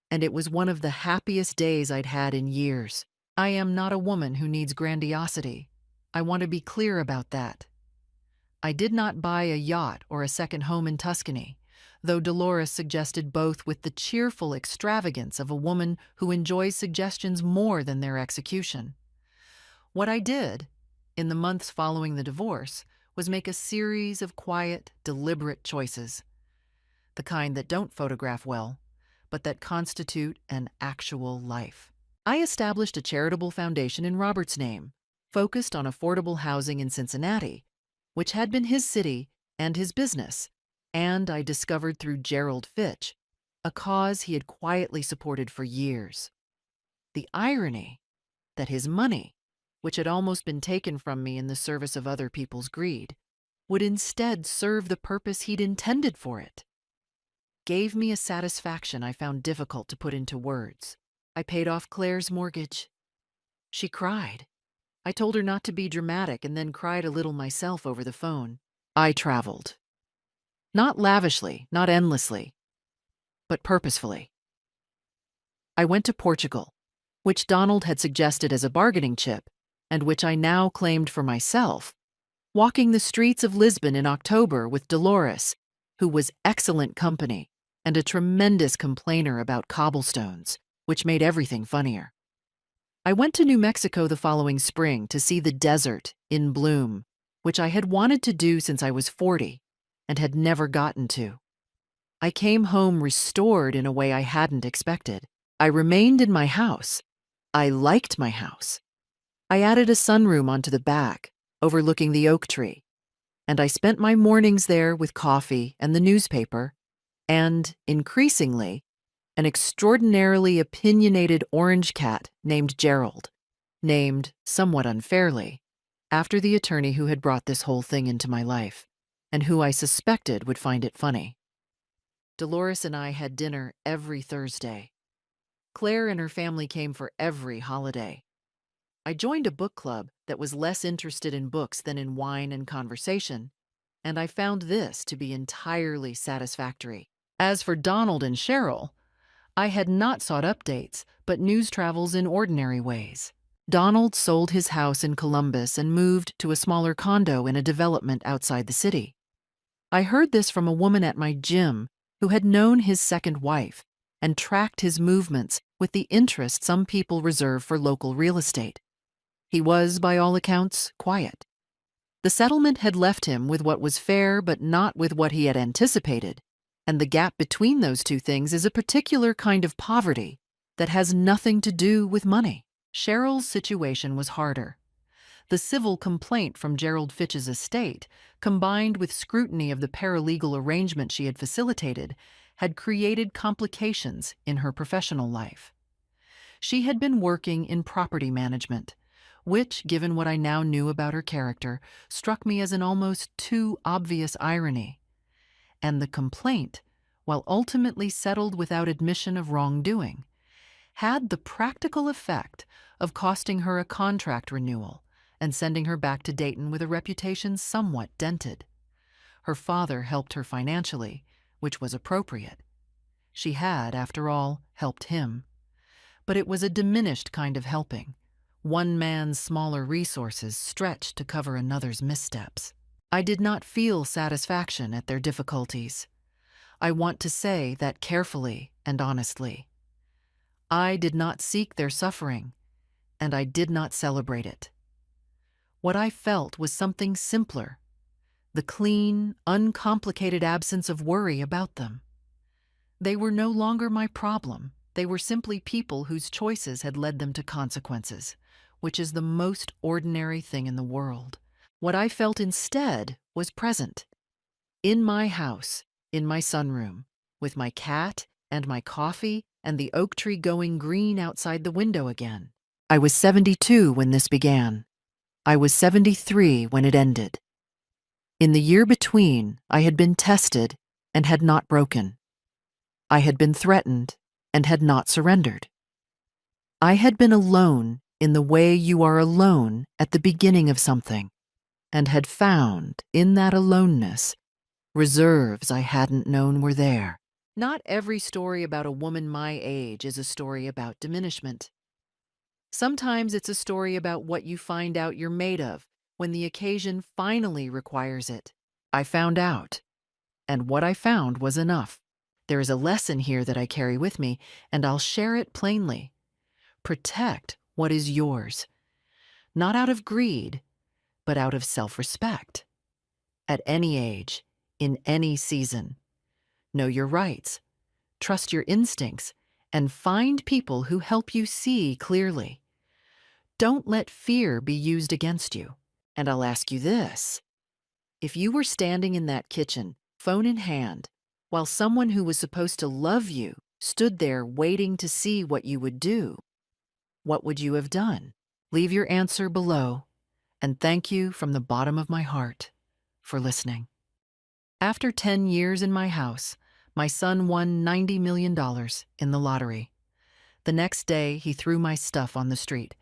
and it was one of the happiest days I'd had in years. I am not a woman who needs grandiosity. I want to be clear about that. I did not buy a yacht or a second home in Tuscany, though Dolores suggested both with the cheerful extravagance of a woman who enjoys suggestions more than their execution. What I did, in the months following the divorce, was make a series of quiet, deliberate choices. The kind that don't photograph well, but that constitute an actual life. I established a charitable foundation in Robert's name, focused on affordable housing in Cincinnati, which had been his city and his business, and I discovered through Gerald Fitch, a cause he had quietly supported for years. The irony that his money, which had almost been taken from me in the service of other people's greed, would instead serve the purpose he'd intended for it, gave me a satisfaction I found difficult to put into words. I paid off Claire's mortgage. She cried. I told her not to be dramatic and then cried a little myself over the phone. I traveled. Not lavishly, not endlessly, but purposefully. I went to Portugal, which Donald had suggested as a bargaining chip, and which I now claimed for myself, walking the streets of Lisbon in October with Dolores, who was excellent company and a tremendous complainer about cobblestones, which made everything funnier. I went to New Mexico the following spring to see the desert in bloom, which I had wanted to do since I was 40 and had never gotten to. I came home restored in a way I hadn't expected. I remained in my house. I liked my house. I added a sunroom onto the back, overlooking the oak tree, and I spent my mornings there with coffee and the newspaper, and, increasingly, an extraordinarily opinionated orange cat named Gerald, named, somewhat unfairly, after the attorney who had brought this whole thing into my life, and who I suspected would find it funny. Dolores and I had dinner every Thursday. Claire and her family came for every holiday. I joined a book club that was less interested in books than in wine and conversation, and I found this to be entirely satisfactory. As for Donald and Cheryl, I had not sought updates, but news travels in ordinary ways. Donald sold his house in Columbus and moved to a smaller condo in a development outside the city. I heard this from a woman at my gym who had known his second wife and tracked his movements with the interest some people reserve for local real estate. He was, by all accounts, quiet. The settlement had left him with what was fair but not with what he had anticipated, and the gap between those two things is a particular kind of poverty that has nothing to do with money. Cheryl's situation was harder. The civil complaint from Gerald Fitch's estate, combined with scrutiny of the paralegal arrangement she had facilitated, had created complications in her professional life. She had been working in property management, which, given what I now knew about her character, struck me as an almost too obvious irony. And the complaint, while ultimately settled without admission of wrongdoing, had the practical effect of costing her a contract renewal and sending her back to Dayton with a reputation somewhat dented. Her father helped her financially, which was appropriate. She had, after all, helped him. But it was a diminished kind of helping, one man's smaller resources stretched to cover another's missteps. I did not feel satisfaction at their difficulties. I want to say that carefully and honestly. I did not seek their suffering, and I did not celebrate it. What I felt was something simpler, the clean, uncomplicated absence of worry about them. They were no longer my problem. They were simply people whose choices had led them to consequences, which is the most ordinary thing in the world. What I felt instead was present. In my house, in my sunroom, with my cat and my coffee and the oak tree going green outside the window again. I was 72 when this began. I was 73 when it ended. In the year between, I had been tested and had not broken. I had been threatened and had not surrendered. I had been alone in the way you are alone at the beginning of something, and had found, in that aloneness, reserves I hadn't known were there. Not every story about a woman my age is a story about diminishment. Sometimes it's a story about what you find out you're made of when the occasion finally requires it. I found out, and what I found was enough. There is a lesson here that I carry with me, and I'll share it plainly. Protect what is yours, not out of greed, but out of self-respect. At any age, in any season. Know your rights, trust your instincts, and find people who help you see clearly. Don't let fear be used against you. And I'll ask you this. If you were standing in that kitchen, phone in hand, while someone who was supposed to love you stood there waiting to see what you would do, what would you have done? Leave your answer below, and thank you from the bottom of my heart for listening. After 10 years in my house, my son won $90 million in the lottery. The next day, he threw my stuff on the street.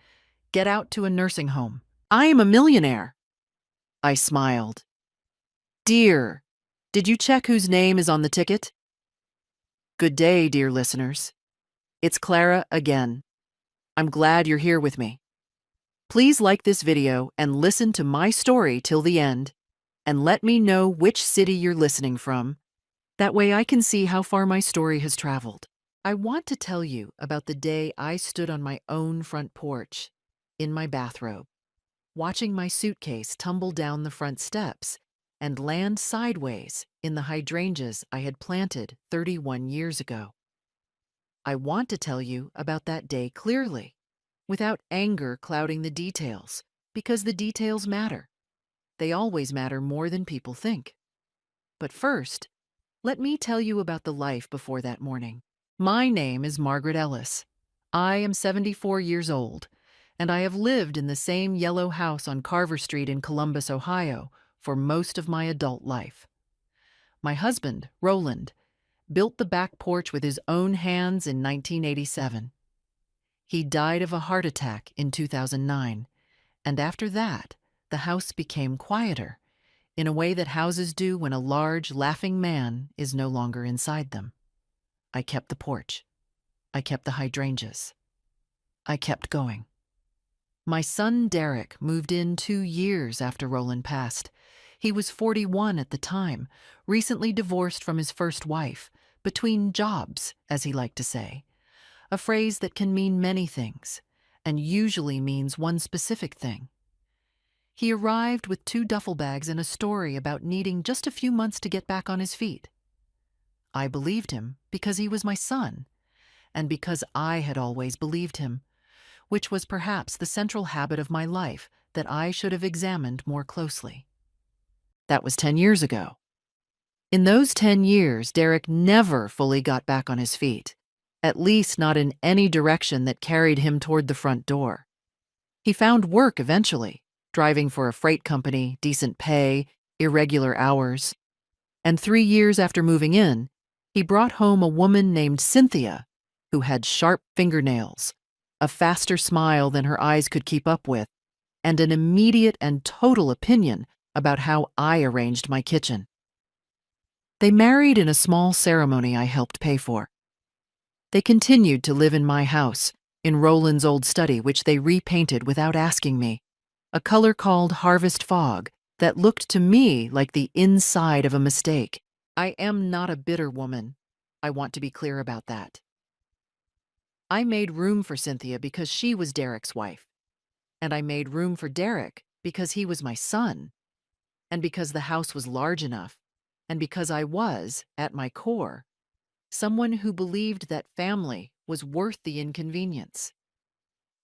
Get out to a nursing home. I am a millionaire. I smiled. Dear, did you check whose name is on the ticket? Good day, dear listeners. It's Clara again. I'm glad you're here with me. Please like this video and listen to my story till the end, and let me know which city you're listening from. That way I can see how far my story has traveled. I want to tell you about the day I stood on my own front porch, in my bathrobe, watching my suitcase tumble down the front steps and land sideways in the hydrangeas I had planted 31 years ago. I want to tell you about that day clearly, without anger clouding the details, because the details matter. They always matter more than people think. But first, let me tell you about the life before that morning. My name is Margaret Ellis. I am 74 years old, and I have lived in the same yellow house on Carver Street in Columbus, Ohio, for most of my adult life. My husband, Roland, built the back porch with his own hands in 1987. He died of a heart attack in 2009, and after that, the house became quieter, in a way that houses do when a large, laughing man is no longer inside them. I kept the porch. I kept the hydrangeas. I kept going. My son Derek moved in 2 years after Roland passed. He was 41 at the time, recently divorced from his first wife, between jobs, as he liked to say, a phrase that can mean many things, and usually means one specific thing. He arrived with 2 duffel bags and a story about needing just a few months to get back on his feet. I believed him because he was my son, and because I had always believed him, which was perhaps the central habit of my life that I should have examined more closely. That was 10 years ago. In those 10 years, Derek never fully got back on his feet, at least not in any direction that carried him toward the front door. He found work eventually, driving for a freight company, decent pay, irregular hours. And 3 years after moving in, he brought home a woman named Cynthia, who had sharp fingernails, a faster smile than her eyes could keep up with, and an immediate and total opinion about how I arranged my kitchen. They married in a small ceremony I helped pay for. They continued to live in my house, in Roland's old study, which they repainted without asking me, a color called Harvest Fog that looked to me like the inside of a mistake. I am not a bitter woman. I want to be clear about that. I made room for Cynthia because she was Derek's wife, and I made room for Derek because he was my son, and because the house was large enough, and because I was, at my core, someone who believed that family was worth the inconvenience.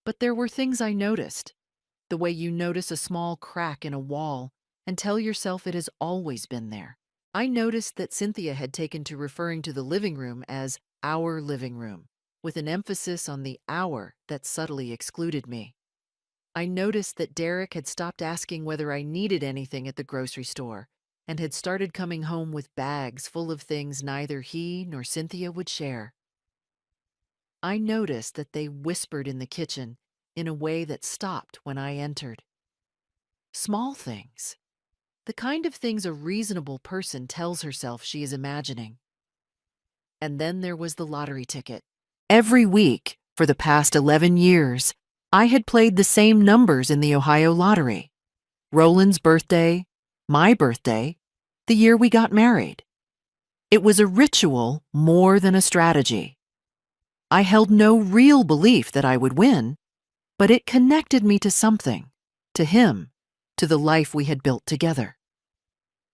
But there were things I noticed, the way you notice a small crack in a wall and tell yourself it has always been there. I noticed that Cynthia had taken to referring to the living room as our living room, with an emphasis on the our that subtly excluded me. I noticed that Derek had stopped asking whether I needed anything at the grocery store and had started coming home with bags full of things neither he nor Cynthia would share. I noticed that they whispered in the kitchen in a way that stopped when I entered. Small things. The kind of things a reasonable person tells herself she is imagining. And then there was the lottery ticket. Every week, for the past 11 years, I had played the same numbers in the Ohio lottery. Roland's birthday, my birthday, the year we got married. It was a ritual more than a strategy. I held no real belief that I would win, but it connected me to something, to him, to the life we had built together.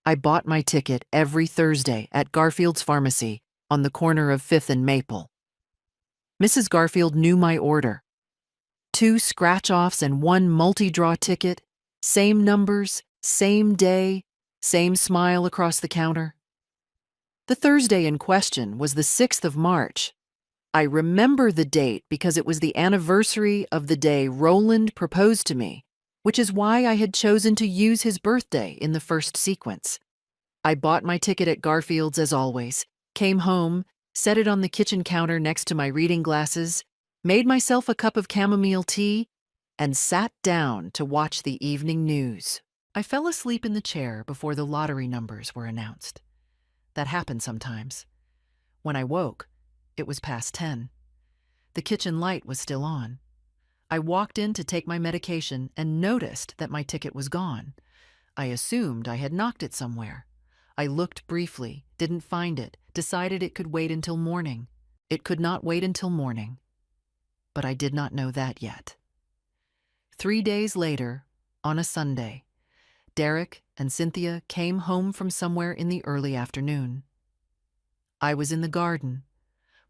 I bought my ticket every Thursday at Garfield's Pharmacy on the corner of 5th and Maple. Mrs. Garfield knew my order. 2 scratch-offs and 1 multi-draw ticket, same numbers, same day, same smile across the counter. The Thursday in question was the 6th of March. I remember the date because it was the anniversary of the day Roland proposed to me, which is why I had chosen to use his birthday in the first sequence. I bought my ticket at Garfield's as always, came home, set it on the kitchen counter next to my reading glasses, made myself a cup of chamomile tea, and sat down to watch the evening news. I fell asleep in the chair before the lottery numbers were announced. That happened sometimes. When I woke, it was past 10. The kitchen light was still on. I walked in to take my medication and noticed that my ticket was gone. I assumed I had knocked it somewhere. I looked briefly, didn't find it, decided it could wait until morning. It could not wait until morning. But I did not know that yet. 3 days later, on a Sunday, Derek and Cynthia came home from somewhere in the early afternoon. I was in the garden,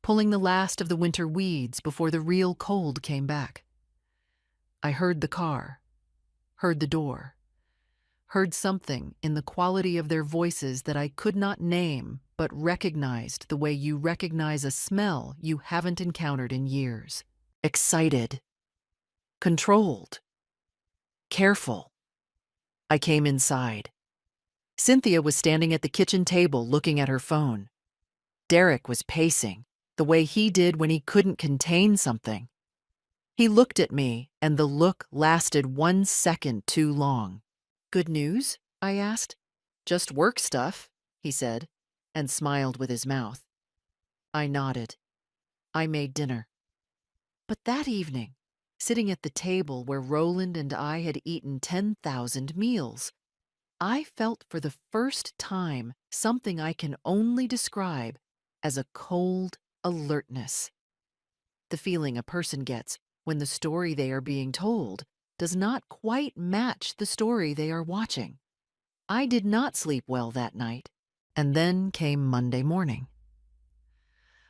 pulling the last of the winter weeds before the real cold came back. I heard the car, heard the door, heard something in the quality of their voices that I could not name but recognized the way you recognize a smell you haven't encountered in years. Excited, controlled, careful. I came inside. Cynthia was standing at the kitchen table looking at her phone. Derek was pacing, the way he did when he couldn't contain something. He looked at me, and the look lasted 1 second too long. "Good news?" I asked. "Just work stuff," he said, and smiled with his mouth. I nodded. I made dinner. But that evening, sitting at the table where Roland and I had eaten 10,000 meals, I felt for the first time something I can only describe as a cold alertness. The feeling a person gets when the story they are being told does not quite match the story they are watching. I did not sleep well that night, and then came Monday morning.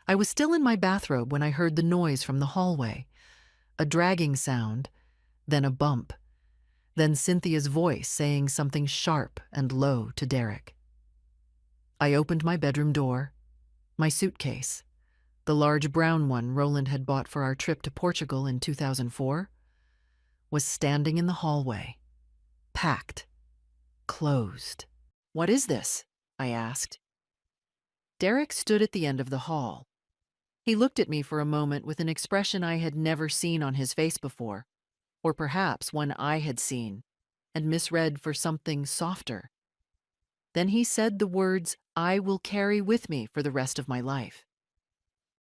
I was still in my bathrobe when I heard the noise from the hallway, a dragging sound, then a bump, Then Cynthia's voice saying something sharp and low to Derek. I opened my bedroom door. My suitcase, the large brown one Roland had bought for our trip to Portugal in 2004, was standing in the hallway, packed, closed. What is this? I asked. Derek stood at the end of the hall. He looked at me for a moment with an expression I had never seen on his face before, or perhaps one I had seen and misread for something softer. Then he said the words I will carry with me for the rest of my life.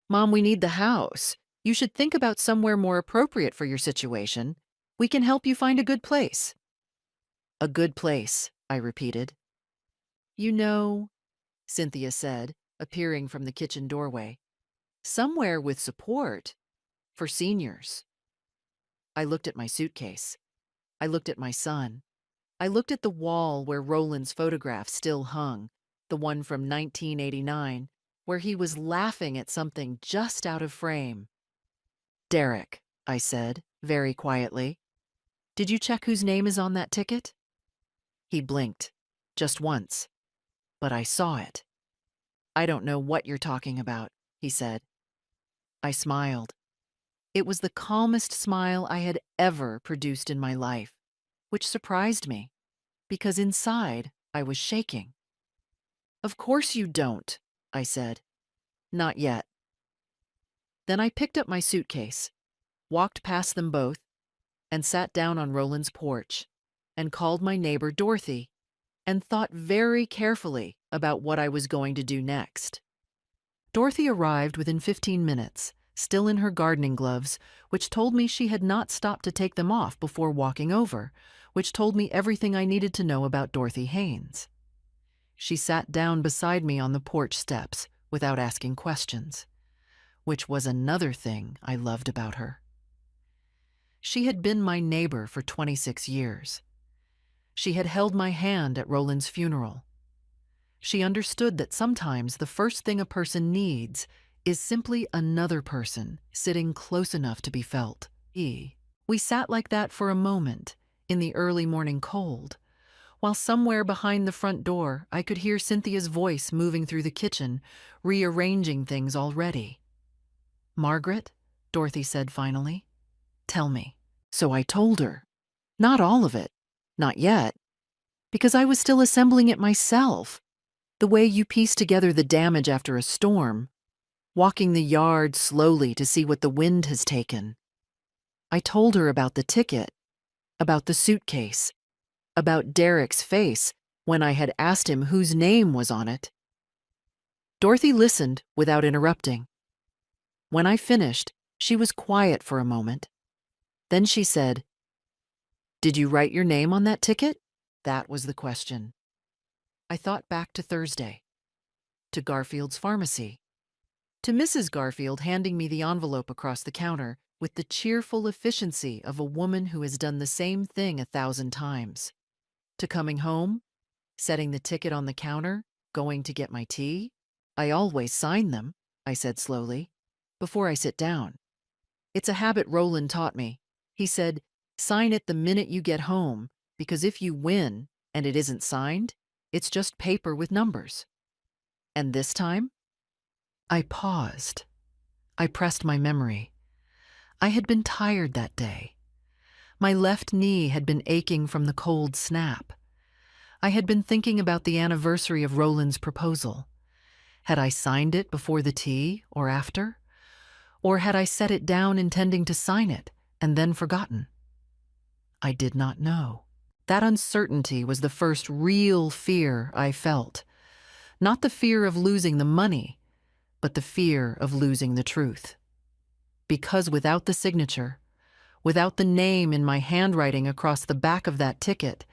Mom, we need the house. You should think about somewhere more appropriate for your situation. We can help you find a good place. A good place, I repeated. You know, Cynthia said, appearing from the kitchen doorway, somewhere with support for seniors. I looked at my suitcase. I looked at my son. I looked at the wall where Roland's photograph still hung, the one from 1989, where he was laughing at something just out of frame. Derek, I said, very quietly, did you check whose name is on that ticket? He blinked, just once, but I saw it. I don't know what you're talking about, he said. I smiled. It was the calmest smile I had ever produced in my life, which surprised me, because inside I was shaking. Of course you don't, I said. Not yet. Then I picked up my suitcase, walked past them both, and sat down on Roland's porch, and called my neighbor Dorothy, and thought very carefully about what I was going to do next. Dorothy arrived within 15 minutes, still in her gardening gloves, which told me she had not stopped to take them off before walking over, which told me everything I needed to know about Dorothy Haynes. She sat down beside me on the porch steps without asking questions, which was another thing I loved about her. She had been my neighbor for 26 years. She had held my hand at Roland's funeral. She understood that sometimes the first thing a person needs is simply another person sitting close enough to be felt. We sat like that for a moment in the early morning cold, while somewhere behind the front door I could hear Cynthia's voice moving through the kitchen, rearranging things already. Margaret, Dorothy said finally, tell me. So I told her. Not all of it. Not yet. Because I was still assembling it myself. The way you piece together the damage after a storm, walking the yard slowly to see what the wind has taken. I told her about the ticket, about the suitcase, about Derek's face when I had asked him whose name was on it. Dorothy listened without interrupting. When I finished, she was quiet for a moment. Then she said, "Did you write your name on that ticket?" That was the question. I thought back to Thursday, to Garfield's pharmacy, to Mrs. Garfield handing me the envelope across the counter with the cheerful efficiency of a woman who has done the same thing 1,000 times, to coming home, setting the ticket on the counter, going to get my tea. I always sign them, I said slowly, before I sit down. It's a habit Roland taught me. He said, sign it the minute you get home, because if you win and it isn't signed, it's just paper with numbers. And this time? I paused. I pressed my memory. I had been tired that day. My left knee had been aching from the cold snap. I had been thinking about the anniversary of Roland's proposal. Had I signed it before the tea or after? Or had I set it down intending to sign it and then forgotten? I did not know. That uncertainty was the first real fear I felt. Not the fear of losing the money, but the fear of losing the truth. Because without the signature, without the name in my handwriting across the back of that ticket,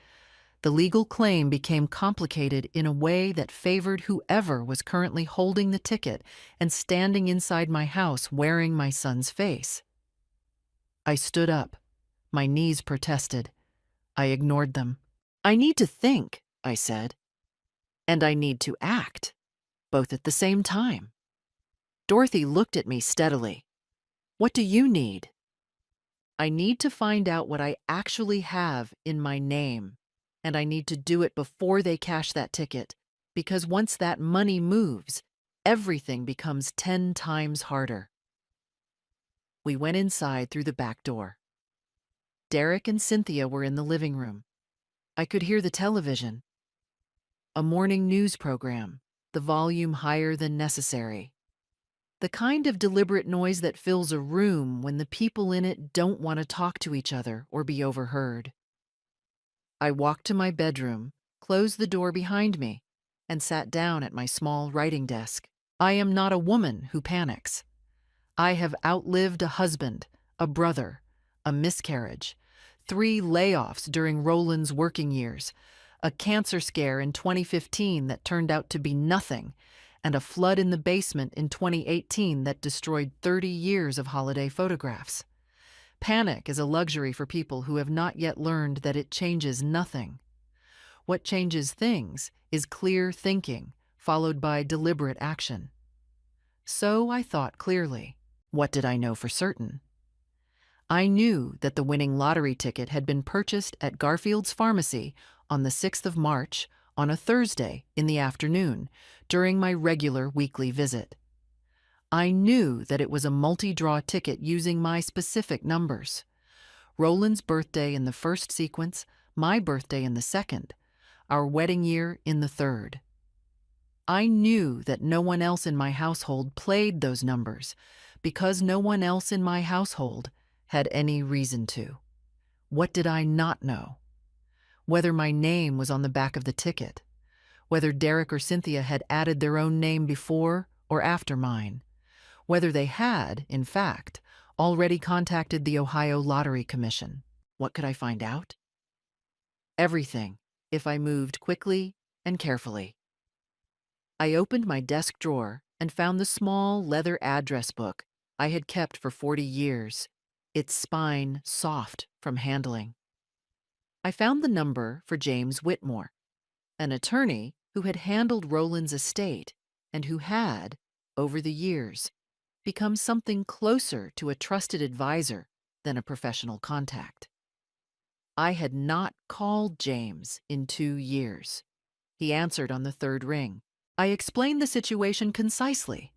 the legal claim became complicated in a way that favored whoever was currently holding the ticket and standing inside my house wearing my son's face. I stood up. My knees protested. I ignored them. I need to think, I said. And I need to act, both at the same time. Dorothy looked at me steadily. What do you need? I need to find out what I actually have in my name, and I need to do it before they cash that ticket, because once that money moves, everything becomes 10 times harder. We went inside through the back door. Derek and Cynthia were in the living room. I could hear the television. A morning news program, the volume higher than necessary. The kind of deliberate noise that fills a room when the people in it don't want to talk to each other or be overheard. I walked to my bedroom, closed the door behind me, and sat down at my small writing desk. I am not a woman who panics. I have outlived a husband, a brother, a miscarriage, 3 layoffs during Roland's working years, a cancer scare in 2015 that turned out to be nothing, and a flood in the basement in 2018 that destroyed 30 years of holiday photographs. Panic is a luxury for people who have not yet learned that it changes nothing. What changes things is clear thinking, followed by deliberate action. So I thought clearly. What did I know for certain? I knew that the winning lottery ticket had been purchased at Garfield's Pharmacy on the 6th of March on a Thursday in the afternoon during my regular weekly visit. I knew that it was a multi-draw ticket using my specific numbers. Roland's birthday in the first sequence, my birthday in the second, our wedding year in the third. I knew that no one else in my household played those numbers because no one else in my household had any reason to. What did I not know? Whether my name was on the back of the ticket, whether Derek or Cynthia had added their own name before or after mine, whether they had, in fact, already contacted the Ohio Lottery Commission. What could I find out? Everything, if I moved quickly and carefully. I opened my desk drawer and found the small leather address book I had kept for 40 years, its spine soft from handling. I found the number for James Whitmore, an attorney who had handled Roland's estate and who had, over the years, become something closer to a trusted advisor than a professional contact. I had not called James in 2 years. He answered on the third ring. I explained the situation concisely,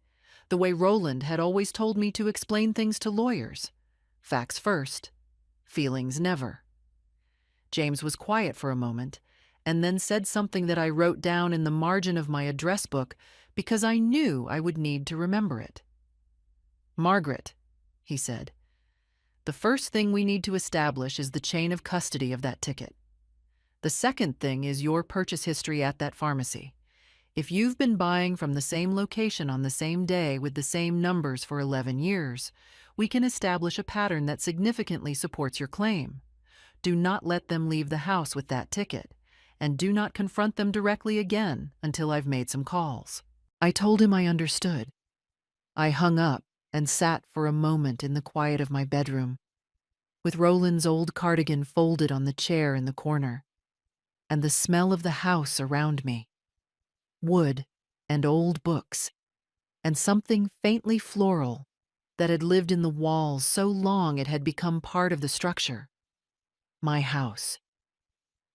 the way Roland had always told me to explain things to lawyers. Facts first, feelings never. James was quiet for a moment, and then said something that I wrote down in the margin of my address book because I knew I would need to remember it. "Margaret," he said, "the first thing we need to establish is the chain of custody of that ticket. The second thing is your purchase history at that pharmacy. If you've been buying from the same location on the same day with the same numbers for 11 years, we can establish a pattern that significantly supports your claim. Do not let them leave the house with that ticket, and do not confront them directly again until I've made some calls." I told him I understood. I hung up and sat for a moment in the quiet of my bedroom, with Roland's old cardigan folded on the chair in the corner, and the smell of the house around me. Wood and old books, and something faintly floral that had lived in the walls so long it had become part of the structure. My house.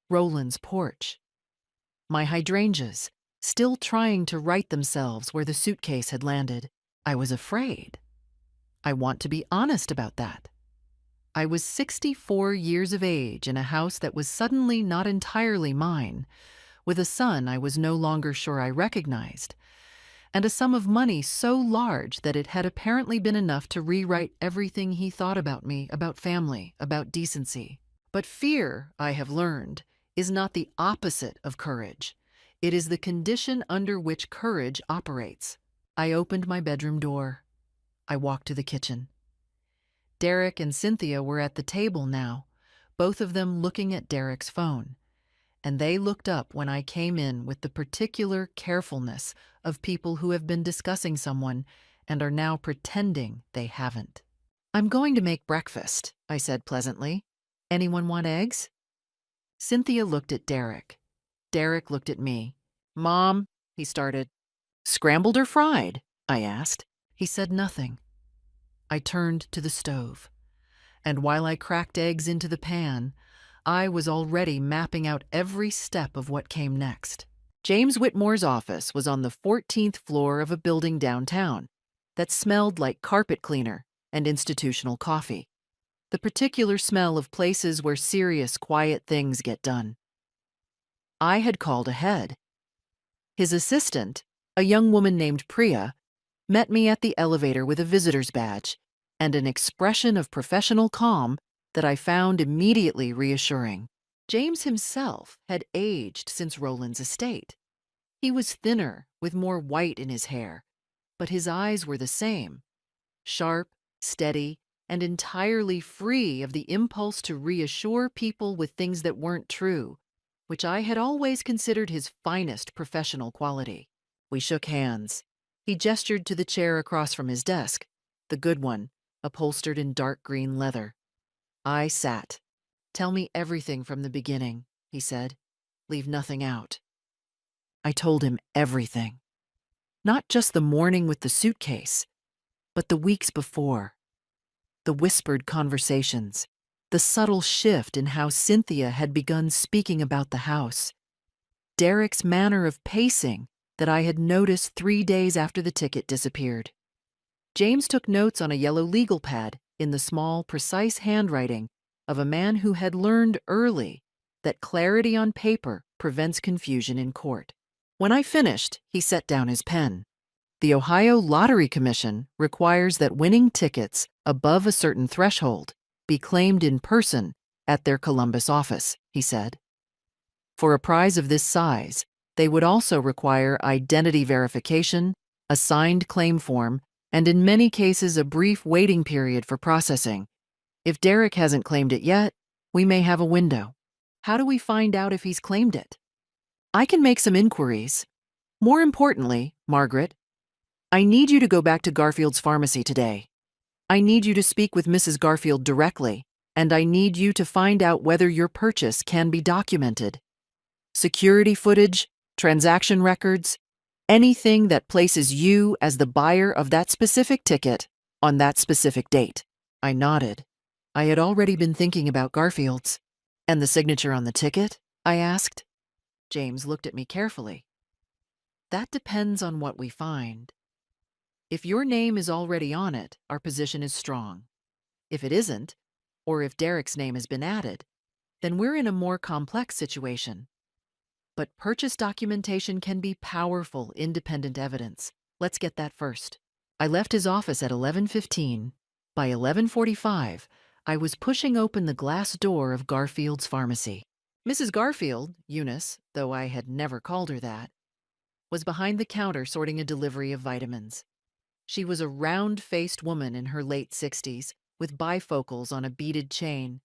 Roland's porch. My hydrangeas, still trying to right themselves where the suitcase had landed. I was afraid. I want to be honest about that. I was 64 years of age in a house that was suddenly not entirely mine, with a son I was no longer sure I recognized, and a sum of money so large that it had apparently been enough to rewrite everything he thought about me, about family, about decency. But fear, I have learned, is not the opposite of courage. It is the condition under which courage operates. I opened my bedroom door. I walked to the kitchen. Derek and Cynthia were at the table now, both of them looking at Derek's phone, and they looked up when I came in with the particular carefulness of people who have been discussing someone and are now pretending they haven't. "I'm going to make breakfast," I said pleasantly. "Anyone want eggs?" Cynthia looked at Derek. Derek looked at me. "Mom," he started. "Scrambled or fried?" I asked. He said nothing. I turned to the stove. and while I cracked eggs into the pan, I was already mapping out every step of what came next. James Whitmore's office was on the 14th floor of a building downtown that smelled like carpet cleaner and institutional coffee, the particular smell of places where serious, quiet things get done. I had called ahead. His assistant, a young woman named Priya, met me at the elevator with a visitor's badge and an expression of professional calm that I found immediately reassuring. James himself had aged since Roland's estate. He was thinner, with more white in his hair, but his eyes were the same, sharp, steady, and entirely free of the impulse to reassure people with things that weren't true, which I had always considered his finest professional quality. We shook hands. He gestured to the chair across from his desk, the good one, upholstered in dark green leather. I sat. "Tell me everything from the beginning," he said. "Leave nothing out." I told him everything. Not just the morning with the suitcase, but the weeks before. The whispered conversations, the subtle shift in how Cynthia had begun speaking about the house, Derek's manner of pacing that I had noticed 3 days after the ticket disappeared. James took notes on a yellow legal pad in the small, precise handwriting of a man who had learned early that clarity on paper prevents confusion in court. When I finished, he set down his pen. "The Ohio Lottery Commission requires that winning tickets above a certain threshold be claimed in person at their Columbus office," he said. "For a prize of this size, they would also require identity verification, a signed claim form, and in many cases a brief waiting period for processing. If Derek hasn't claimed it yet, we may have a window. How do we find out if he's claimed it?" "I can make some inquiries. More importantly, Margaret, I need you to go back to Garfield's pharmacy today. I need you to speak with Mrs. Garfield directly, and I need you to find out whether your purchase can be documented. Security footage, transaction records, anything that places you as the buyer of that specific ticket on that specific date." I nodded. I had already been thinking about Garfield's. "And the signature on the ticket?" I asked. James looked at me carefully. "That depends on what we find. If your name is already on it, our position is strong. If it isn't, or if Derek's name has been added, then we're in a more complex situation. But purchase documentation can be powerful, independent evidence. Let's get that first." I left his office at 11:15. By 11:45, I was pushing open the glass door of Garfield's pharmacy. Mrs. Garfield, Eunice, though I had never called her that, was behind the counter sorting a delivery of vitamins. She was a round-faced woman in her late 60s, with bifocals on a beaded chain,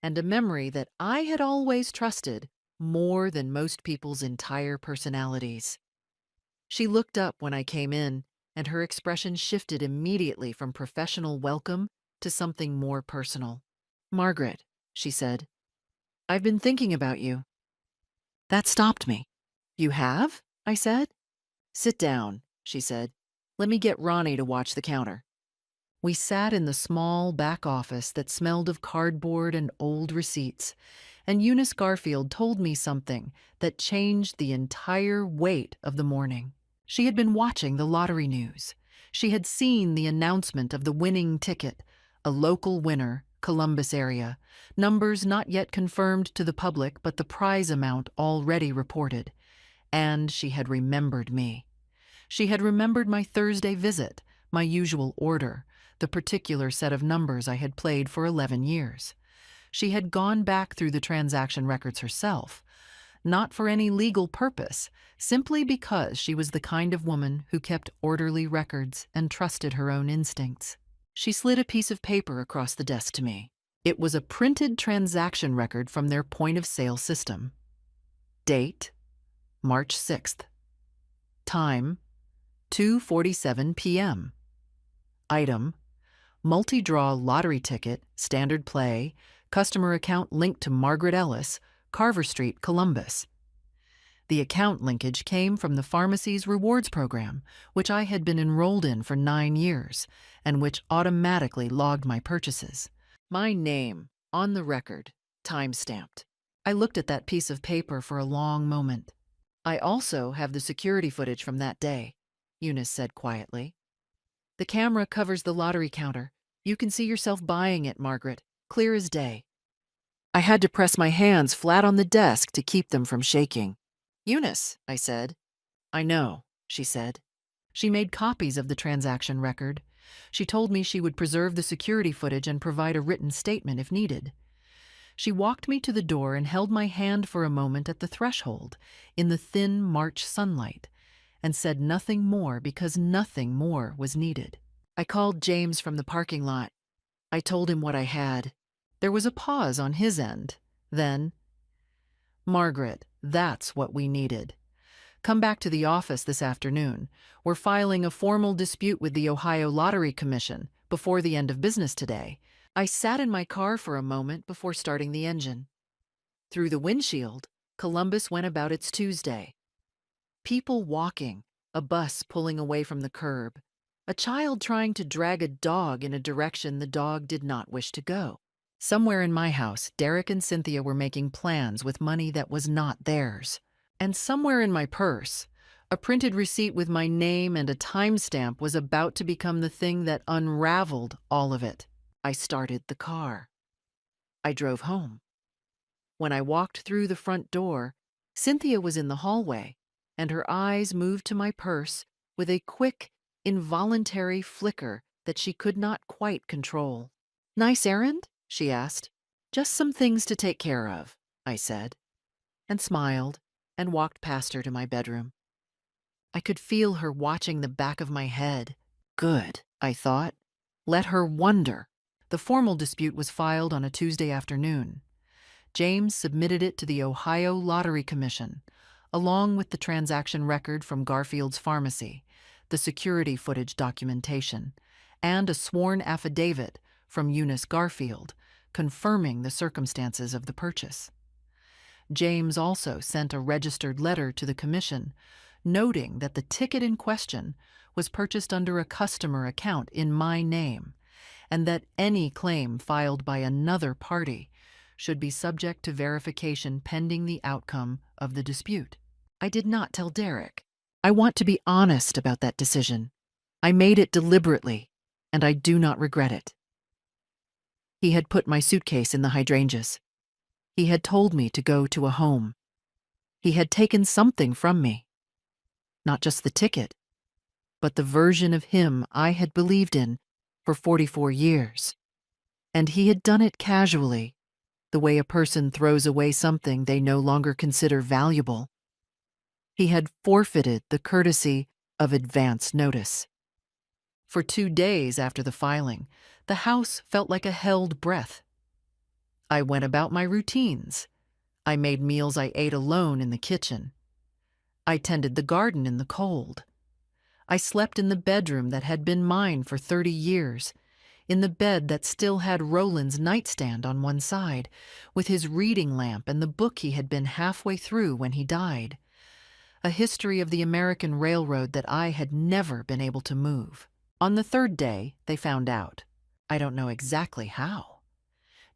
and a memory that I had always trusted more than most people's entire personalities. She looked up when I came in, and her expression shifted immediately from professional welcome to something more personal. "Margaret," she said, "I've been thinking about you." That stopped me. "You have?" I said. "Sit down," she said. "Let me get Ronnie to watch the counter." We sat in the small back office that smelled of cardboard and old receipts, and Eunice Garfield told me something that changed the entire weight of the morning. She had been watching the lottery news. She had seen the announcement of the winning ticket, a local winner, Columbus area, numbers not yet confirmed to the public but the prize amount already reported. And she had remembered me. She had remembered my Thursday visit, my usual order, the particular set of numbers I had played for 11 years. She had gone back through the transaction records herself, not for any legal purpose, simply because she was the kind of woman who kept orderly records and trusted her own instincts. She slid a piece of paper across the desk to me. It was a printed transaction record from their point-of-sale system. Date, March 6th. Time, 2:47 p.m. Item, multi-draw lottery ticket, standard play, customer account linked to Margaret Ellis, Carver Street, Columbus. The account linkage came from the pharmacy's rewards program, which I had been enrolled in for 9 years, and which automatically logged my purchases. My name, on the record, time-stamped. I looked at that piece of paper for a long moment. I also have the security footage from that day, Eunice said quietly. The camera covers the lottery counter. You can see yourself buying it, Margaret, clear as day. I had to press my hands flat on the desk to keep them from shaking. Eunice, I said. I know, she said. She made copies of the transaction record. She told me she would preserve the security footage and provide a written statement if needed. She walked me to the door and held my hand for a moment at the threshold in the thin March sunlight and said nothing more because nothing more was needed. I called James from the parking lot. I told him what I had. There was a pause on his end. Then, Margaret, that's what we needed. Come back to the office this afternoon. We're filing a formal dispute with the Ohio Lottery Commission before the end of business today. I sat in my car for a moment before starting the engine. Through the windshield, Columbus went about its Tuesday. People walking, a bus pulling away from the curb, a child trying to drag a dog in a direction the dog did not wish to go. Somewhere in my house, Derek and Cynthia were making plans with money that was not theirs. And somewhere in my purse, a printed receipt with my name and a timestamp was about to become the thing that unraveled all of it. I started the car. I drove home. When I walked through the front door, Cynthia was in the hallway, and her eyes moved to my purse with a quick, involuntary flicker that she could not quite control. Nice errand? She asked. Just some things to take care of, I said, and smiled and walked past her to my bedroom. I could feel her watching the back of my head. Good, I thought. Let her wonder. The formal dispute was filed on a Tuesday afternoon. James submitted it to the Ohio Lottery Commission, along with the transaction record from Garfield's pharmacy, the security footage documentation, and a sworn affidavit from Eunice Garfield confirming the circumstances of the purchase. James also sent a registered letter to the commission noting that the ticket in question was purchased under a customer account in my name and that any claim filed by another party should be subject to verification pending the outcome of the dispute. I did not tell Derek. I want to be honest about that decision. I made it deliberately, and I do not regret it. He had put my suitcase in the hydrangeas. He had told me to go to a home. He had taken something from me. Not just the ticket, but the version of him I had believed in for 44 years. And he had done it casually, the way a person throws away something they no longer consider valuable. He had forfeited the courtesy of advance notice. For 2 days after the filing, the house felt like a held breath. I went about my routines. I made meals I ate alone in the kitchen. I tended the garden in the cold. I slept in the bedroom that had been mine for 30 years, in the bed that still had Roland's nightstand on one side, with his reading lamp and the book he had been halfway through when he died. A history of the American Railroad that I had never been able to move. On the 3rd day, they found out. I don't know exactly how.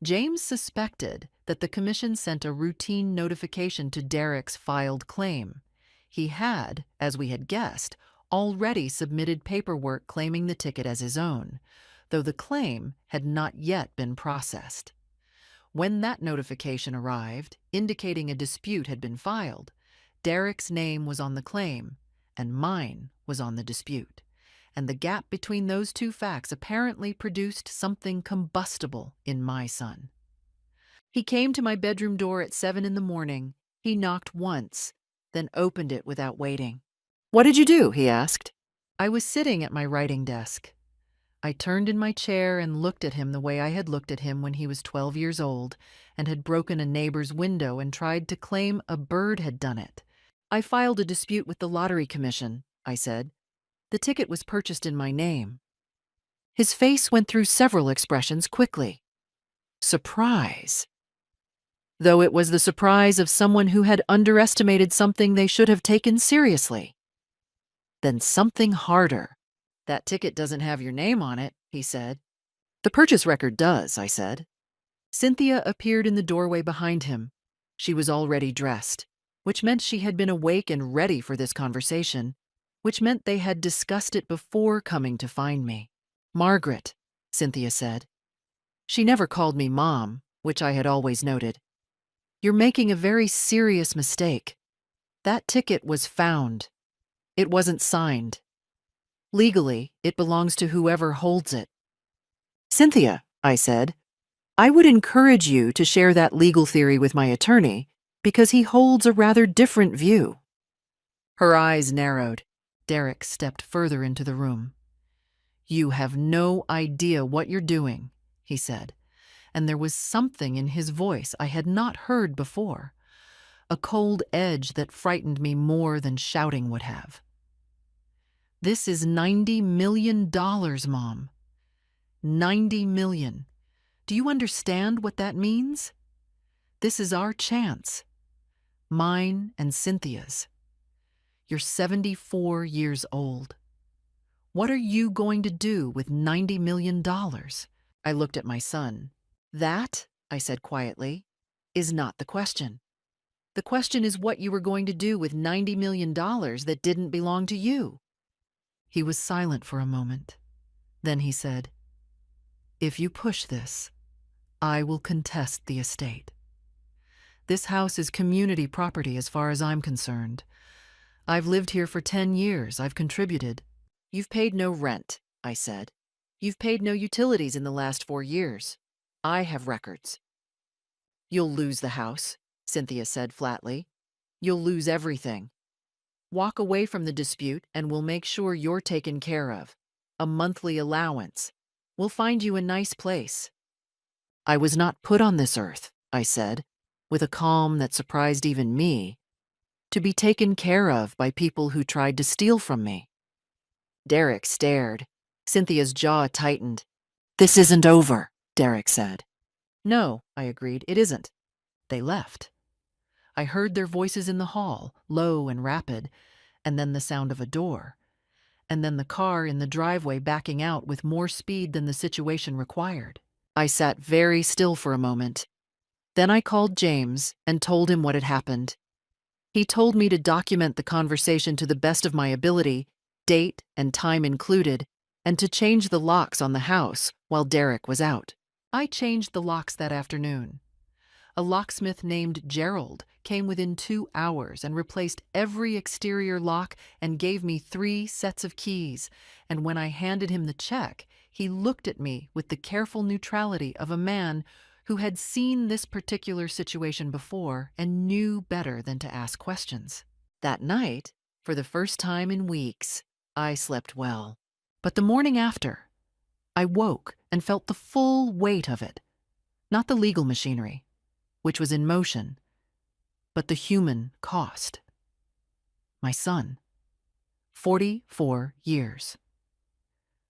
James suspected that the commission sent a routine notification to Derek's filed claim. He had, as we had guessed, already submitted paperwork claiming the ticket as his own, though the claim had not yet been processed. When that notification arrived, indicating a dispute had been filed, Derek's name was on the claim, and mine was on the dispute, and the gap between those two facts apparently produced something combustible in my son. He came to my bedroom door at 7 in the morning. He knocked once, then opened it without waiting. "What did you do?" he asked. I was sitting at my writing desk. I turned in my chair and looked at him the way I had looked at him when he was 12 years old and had broken a neighbor's window and tried to claim a bird had done it. "I filed a dispute with the Lottery Commission," I said. "The ticket was purchased in my name." His face went through several expressions quickly. Surprise. Though it was the surprise of someone who had underestimated something they should have taken seriously. Then something harder. "That ticket doesn't have your name on it," he said. The purchase record does, I said. Cynthia appeared in the doorway behind him. She was already dressed, which meant she had been awake and ready for this conversation, which meant they had discussed it before coming to find me. Margaret, Cynthia said. She never called me Mom, which I had always noted. You're making a very serious mistake. That ticket was found. It wasn't signed. Legally, it belongs to whoever holds it. Cynthia, I said, I would encourage you to share that legal theory with my attorney because he holds a rather different view. Her eyes narrowed. Derek stepped further into the room. You have no idea what you're doing, he said, and there was something in his voice I had not heard before, a cold edge that frightened me more than shouting would have. This is $90 million, Mom. $90 million. Do you understand what that means? This is our chance. Mine and Cynthia's. You're 74 years old. What are you going to do with $90 million? I looked at my son. That, I said quietly, is not the question. The question is what you were going to do with $90 million that didn't belong to you. He was silent for a moment. Then he said, If you push this, I will contest the estate. This house is community property as far as I'm concerned. I've lived here for 10 years. I've contributed. You've paid no rent, I said. You've paid no utilities in the last 4 years. I have records. You'll lose the house, Cynthia said flatly. You'll lose everything. Walk away from the dispute and we'll make sure you're taken care of. A monthly allowance. We'll find you a nice place. I was not put on this earth, I said, with a calm that surprised even me, to be taken care of by people who tried to steal from me. Derek stared. Cynthia's jaw tightened. This isn't over, Derek said. No, I agreed, it isn't. They left. I heard their voices in the hall, low and rapid, and then the sound of a door, and then the car in the driveway backing out with more speed than the situation required. I sat very still for a moment. Then I called James and told him what had happened. He told me to document the conversation to the best of my ability, date and time included, and to change the locks on the house while Derek was out. I changed the locks that afternoon. A locksmith named Gerald came within 2 hours and replaced every exterior lock and gave me 3 sets of keys, and when I handed him the check, he looked at me with the careful neutrality of a man who had seen this particular situation before and knew better than to ask questions. That night, for the first time in weeks, I slept well. But the morning after, I woke and felt the full weight of it. Not the legal machinery, which was in motion, but the human cost. My son, 44 years.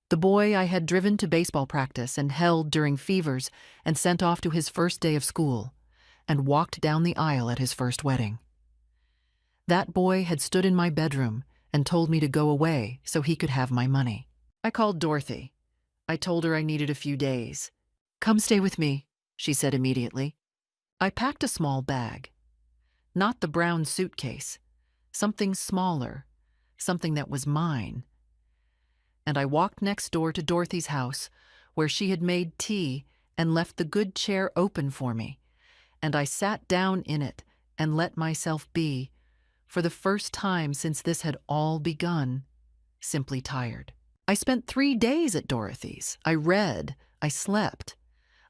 The boy I had driven to baseball practice and held during fevers and sent off to his first day of school and walked down the aisle at his first wedding. That boy had stood in my bedroom and told me to go away so he could have my money. I called Dorothy. I told her I needed a few days. Come stay with me, she said immediately. I packed a small bag. Not the brown suitcase. Something smaller. Something that was mine. And I walked next door to Dorothy's house, where she had made tea and left the good chair open for me, and I sat down in it and let myself be, for the first time since this had all begun, simply tired. I spent 3 days at Dorothy's. I read, I slept.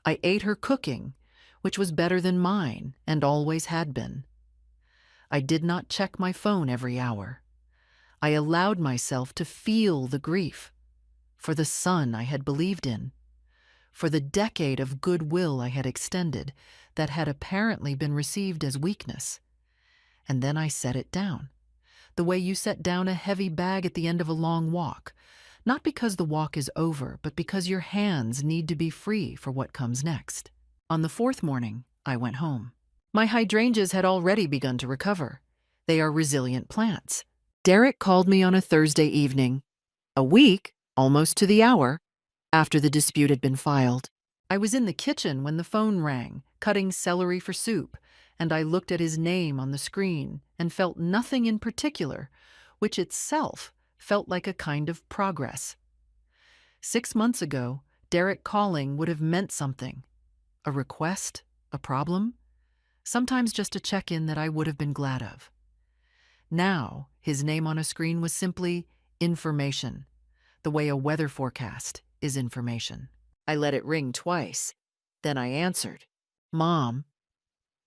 I ate her cooking, which was better than mine and always had been. I did not check my phone every hour. I allowed myself to feel the grief for the son I had believed in, for the decade of goodwill I had extended that had apparently been received as weakness. And then I set it down, the way you set down a heavy bag at the end of a long walk, not because the walk is over, but because your hands need to be free for what comes next. On the 4th morning, I went home. My hydrangeas had already begun to recover. They are resilient plants. Derek called me on a Thursday evening. A week, almost to the hour, after the dispute had been filed. I was in the kitchen when the phone rang, cutting celery for soup, and I looked at his name on the screen and felt nothing in particular, which itself felt like a kind of progress. 6 months ago, Derek calling would have meant something. A request? A problem? Sometimes just a check-in that I would have been glad of. Now, his name on a screen was simply information, the way a weather forecast is information. I let it ring twice. Then I answered. "Mom."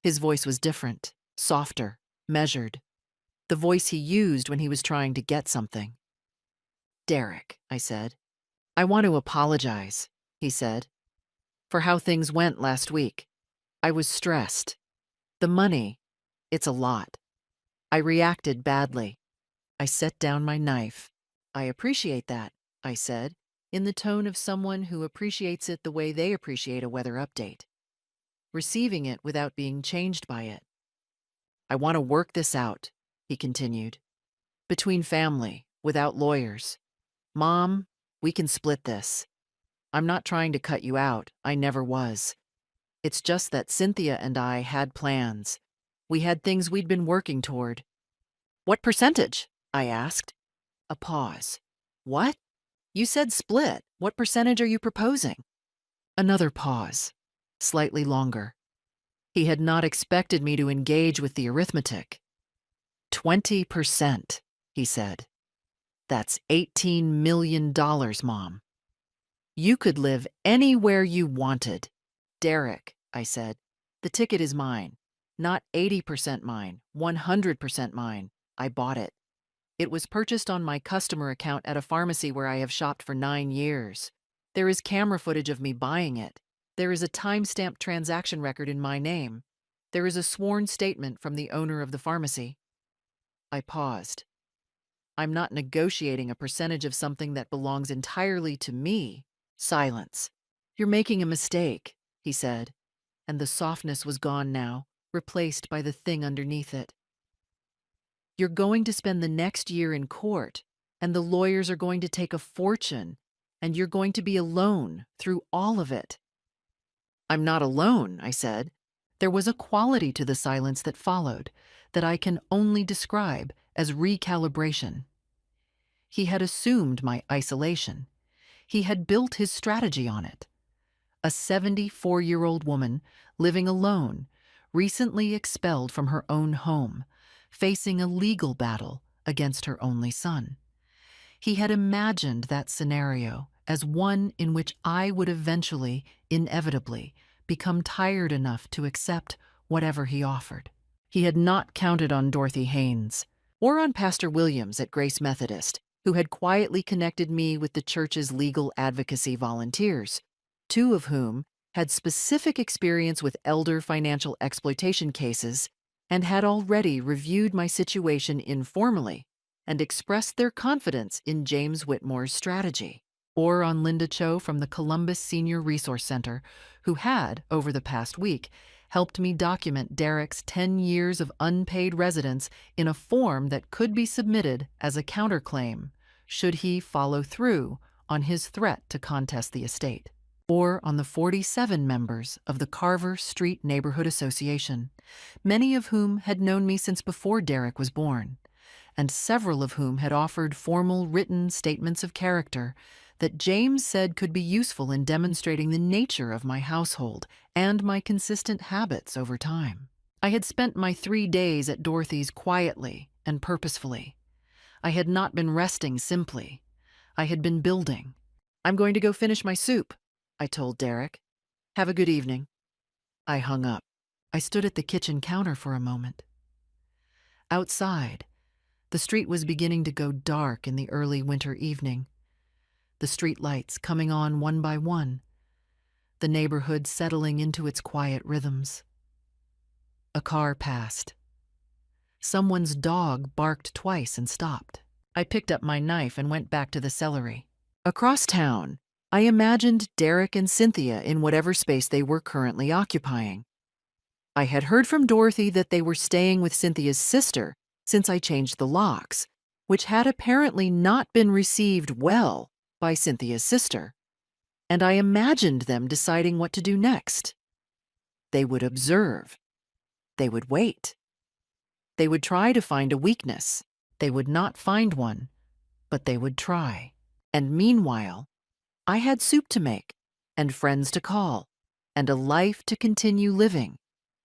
His voice was different, softer, measured. The voice he used when he was trying to get something. "Derek," I said. "I want to apologize," he said, "for how things went last week. I was stressed. The money, it's a lot. I reacted badly." I set down my knife. "I appreciate that," I said, in the tone of someone who appreciates it the way they appreciate a weather update, receiving it without being changed by it. "I want to work this out," he continued, "between family, without lawyers. Mom, we can split this. I'm not trying to cut you out, I never was. It's just that Cynthia and I had plans. We had things we'd been working toward." "What percentage?" I asked. A pause. "What? You said split. What percentage are you proposing?" Another pause, slightly longer. He had not expected me to engage with the arithmetic. 20%, he said. "That's $18 million, Mom. You could live anywhere you wanted." "Derek," I said, "the ticket is mine. Not 80% mine, 100% mine. I bought it. It was purchased on my customer account at a pharmacy where I have shopped for 9 years. There is camera footage of me buying it. There is a time-stamped transaction record in my name. There is a sworn statement from the owner of the pharmacy." I paused. "I'm not negotiating a percentage of something that belongs entirely to me." Silence. "You're making a mistake," he said, and the softness was gone now, replaced by the thing underneath it. "You're going to spend the next year in court, and the lawyers are going to take a fortune, and you're going to be alone through all of it." "I'm not alone," I said. There was a quality to the silence that followed that I can only describe as recalibration. He had assumed my isolation. He had built his strategy on it. A 74-year-old woman living alone, recently expelled from her own home, facing a legal battle against her only son. He had imagined that scenario as one in which I would eventually, inevitably, become tired enough to accept whatever he offered. He had not counted on Dorothy Haynes or on Pastor Williams at Grace Methodist, who had quietly connected me with the church's legal advocacy volunteers, 2 of whom had specific experience with elder financial exploitation cases and had already reviewed my situation informally and expressed their confidence in James Whitmore's strategy, or on Linda Cho from the Columbus Senior Resource Center, who had, over the past week, helped me document Derek's 10 years of unpaid residence in a form that could be submitted as a counterclaim, should he follow through on his threat to contest the estate, or on the 47 members of the Carver Street Neighborhood Association, many of whom had known me since before Derek was born, and several of whom had offered formal written statements of character that James said could be useful in demonstrating the nature of my household and my consistent habits over time. I had spent my 3 days at Dorothy's quietly and purposefully. I had not been resting simply. I had been building. "I'm going to go finish my soup," I told Derek. "Have a good evening." I hung up. I stood at the kitchen counter for a moment. Outside, the street was beginning to go dark in the early winter evening. The street lights coming on one by one, the neighborhood settling into its quiet rhythms. A car passed. Someone's dog barked twice and stopped. I picked up my knife and went back to the celery. Across town, I imagined Derek and Cynthia in whatever space they were currently occupying. I had heard from Dorothy that they were staying with Cynthia's sister since I changed the locks, which had apparently not been received well by Cynthia's sister. and I imagined them deciding what to do next. They would observe. They would wait. They would try to find a weakness. They would not find one, but they would try. And meanwhile, I had soup to make, and friends to call, and a life to continue living,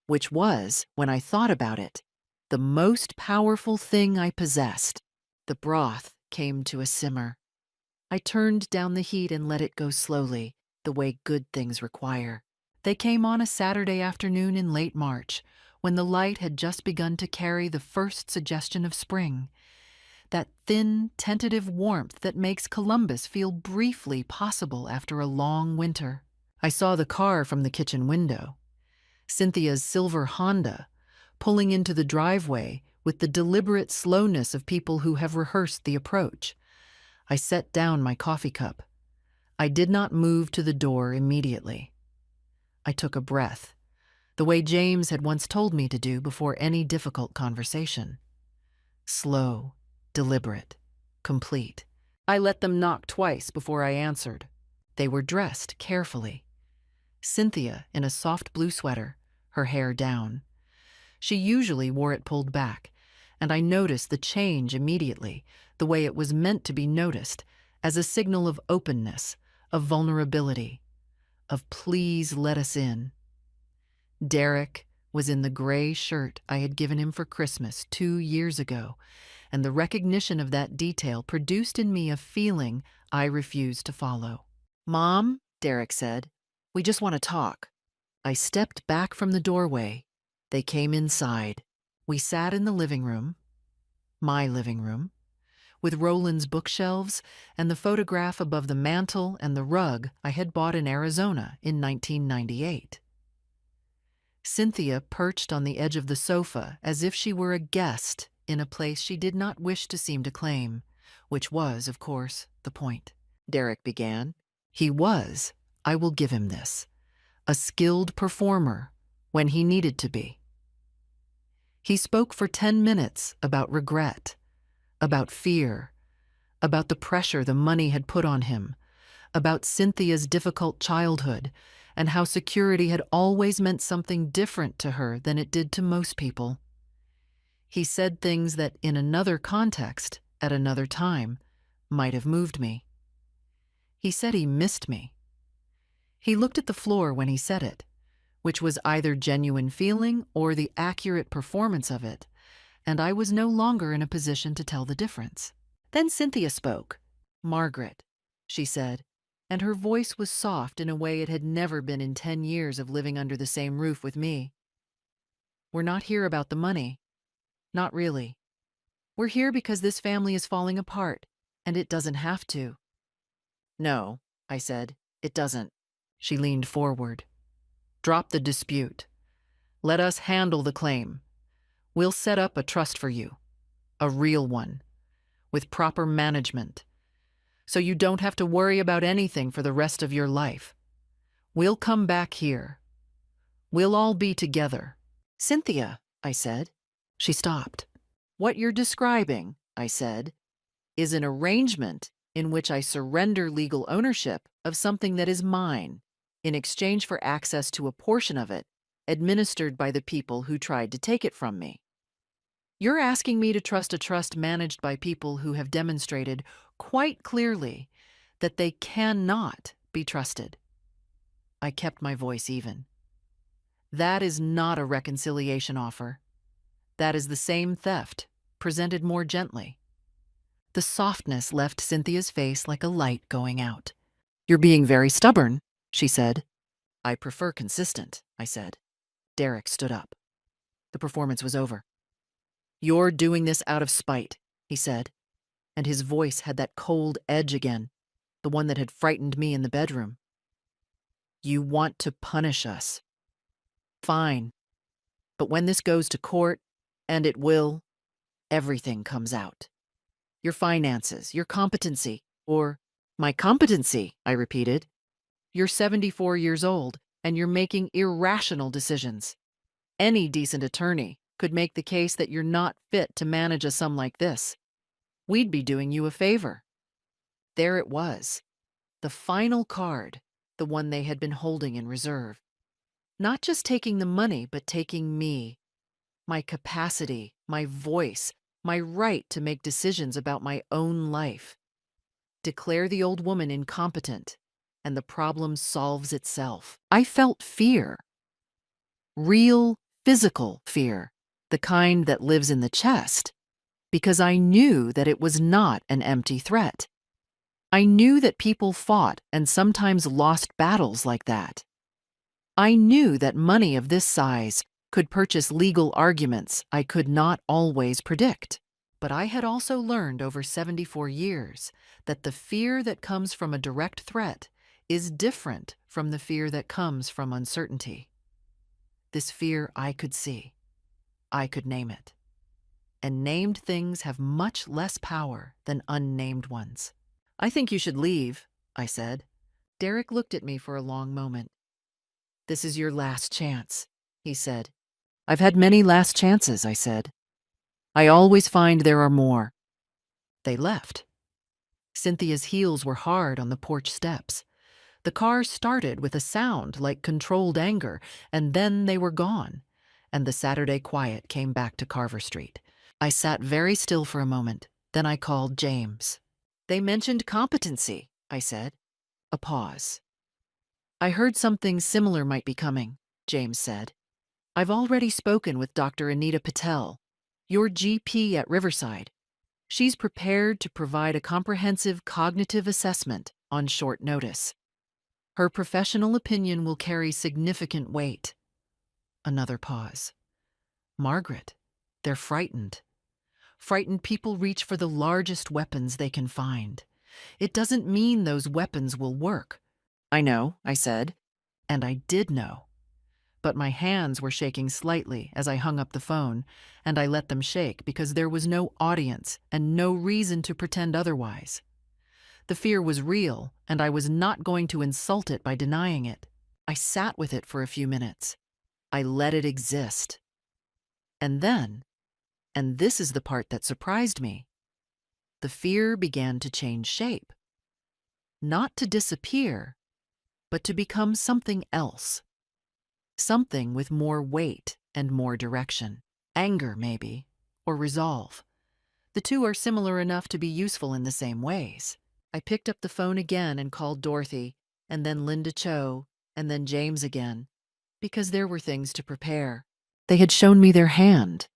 which was, when I thought about it, the most powerful thing I possessed. The broth came to a simmer. I turned down the heat and let it go slowly, the way good things require. They came on a Saturday afternoon in late March, when the light had just begun to carry the first suggestion of spring. That thin, tentative warmth that makes Columbus feel briefly possible after a long winter. I saw the car from the kitchen window. Cynthia's silver Honda, pulling into the driveway with the deliberate slowness of people who have rehearsed the approach. I set down my coffee cup. I did not move to the door immediately. I took a breath, the way James had once told me to do before any difficult conversation. Slow, deliberate, complete. I let them knock twice before I answered. They were dressed carefully. Cynthia in a soft blue sweater, her hair down. She usually wore it pulled back, and I noticed the change immediately, the way it was meant to be noticed, as a signal of openness, of vulnerability, of please let us in. Derek was in the gray shirt I had given him for Christmas 2 years ago, and the recognition of that detail produced in me a feeling I refused to follow. "Mom," Derek said, "we just want to talk." I stepped back from the doorway. They came inside. We sat in the living room, my living room, with Roland's bookshelves and the photograph above the mantel and the rug I had bought in Arizona in 1998. Cynthia perched on the edge of the sofa as if she were a guest in a place she did not wish to seem to claim, which was, of course, the point. Derek began. He was, I will give him this, a skilled performer when he needed to be. He spoke for 10 minutes about regret, about fear, about the pressure the money had put on him, about Cynthia's difficult childhood, and how security had always meant something different to her than it did to most people. He said things that, in another context, at another time, might have moved me. He said he missed me. He looked at the floor when he said it, which was either genuine feeling or the accurate performance of it, and I was no longer in a position to tell the difference. Then Cynthia spoke. "Margaret," she said, and her voice was soft in a way it had never been in 10 years of living under the same roof with me. "We're not here about the money. Not really. We're here because this family is falling apart, and it doesn't have to." "No," I said, "it doesn't." She leaned forward. "Drop the dispute. Let us handle the claim. We'll set up a trust for you, a real one, with proper management, so you don't have to worry about anything for the rest of your life. We'll come back here. We'll all be together." "Cynthia," I said. She stopped. "What you're describing," I said, "is an arrangement in which I surrender legal ownership of something that is mine in exchange for access to a portion of it administered by the people who tried to take it from me. You're asking me to trust a trust managed by people who have demonstrated quite clearly that they cannot be trusted." I kept my voice even. "That is not a reconciliation offer. That is the same theft, presented more gently." The softness left Cynthia's face like a light going out. "You're being very stubborn," she said. "I prefer consistent," I said. Derek stood up. The performance was over. "You're doing this out of spite," he said, and his voice had that cold edge again, the one that had frightened me in the bedroom. "You want to punish us. Fine. But when this goes to court, and it will, everything comes out. Your finances, your competency, or..." "My competency," I repeated. "You're 74 years old, and you're making irrational decisions. Any decent attorney could make the case that you're not fit to manage a sum like this. We'd be doing you a favor." There it was, the final card, the one they had been holding in reserve. Not just taking the money, but taking me, my capacity, my voice, my right to make decisions about my own life. Declare the old woman incompetent, and the problem solves itself. I felt fear. Real, physical fear, the kind that lives in the chest, because I knew that it was not an empty threat. I knew that people fought and sometimes lost battles like that. I knew that money of this size could purchase legal arguments I could not always predict. But I had also learned over 74 years that the fear that comes from a direct threat is different from the fear that comes from uncertainty. This fear I could see. I could name it. And named things have much less power than unnamed ones. I think you should leave, I said. Derek looked at me for a long moment. This is your last chance, he said. I've had many last chances, I said. I always find there are more. They left. Cynthia's heels were hard on the porch steps. The car started with a sound like controlled anger, and then they were gone, and the Saturday quiet came back to Carver Street. I sat very still for a moment, then I called James. They mentioned competency, I said. A pause. I heard something similar might be coming, James said. I've already spoken with Dr. Anita Patel, your GP at Riverside. She's prepared to provide a comprehensive cognitive assessment on short notice. Her professional opinion will carry significant weight. Another pause. Margaret, they're frightened. Frightened people reach for the largest weapons they can find. It doesn't mean those weapons will work. I know, I said, and I did know. But my hands were shaking slightly as I hung up the phone, and I let them shake because there was no audience and no reason to pretend otherwise. The fear was real, and I was not going to insult it by denying it. I sat with it for a few minutes. I let it exist. And then, and this is the part that surprised me, the fear began to change shape. Not to disappear, but to become something else. Something with more weight and more direction. Anger, maybe, or resolve. The two are similar enough to be useful in the same ways. I picked up the phone again and called Dorothy, and then Linda Cho, and then James again, because there were things to prepare. They had shown me their hand.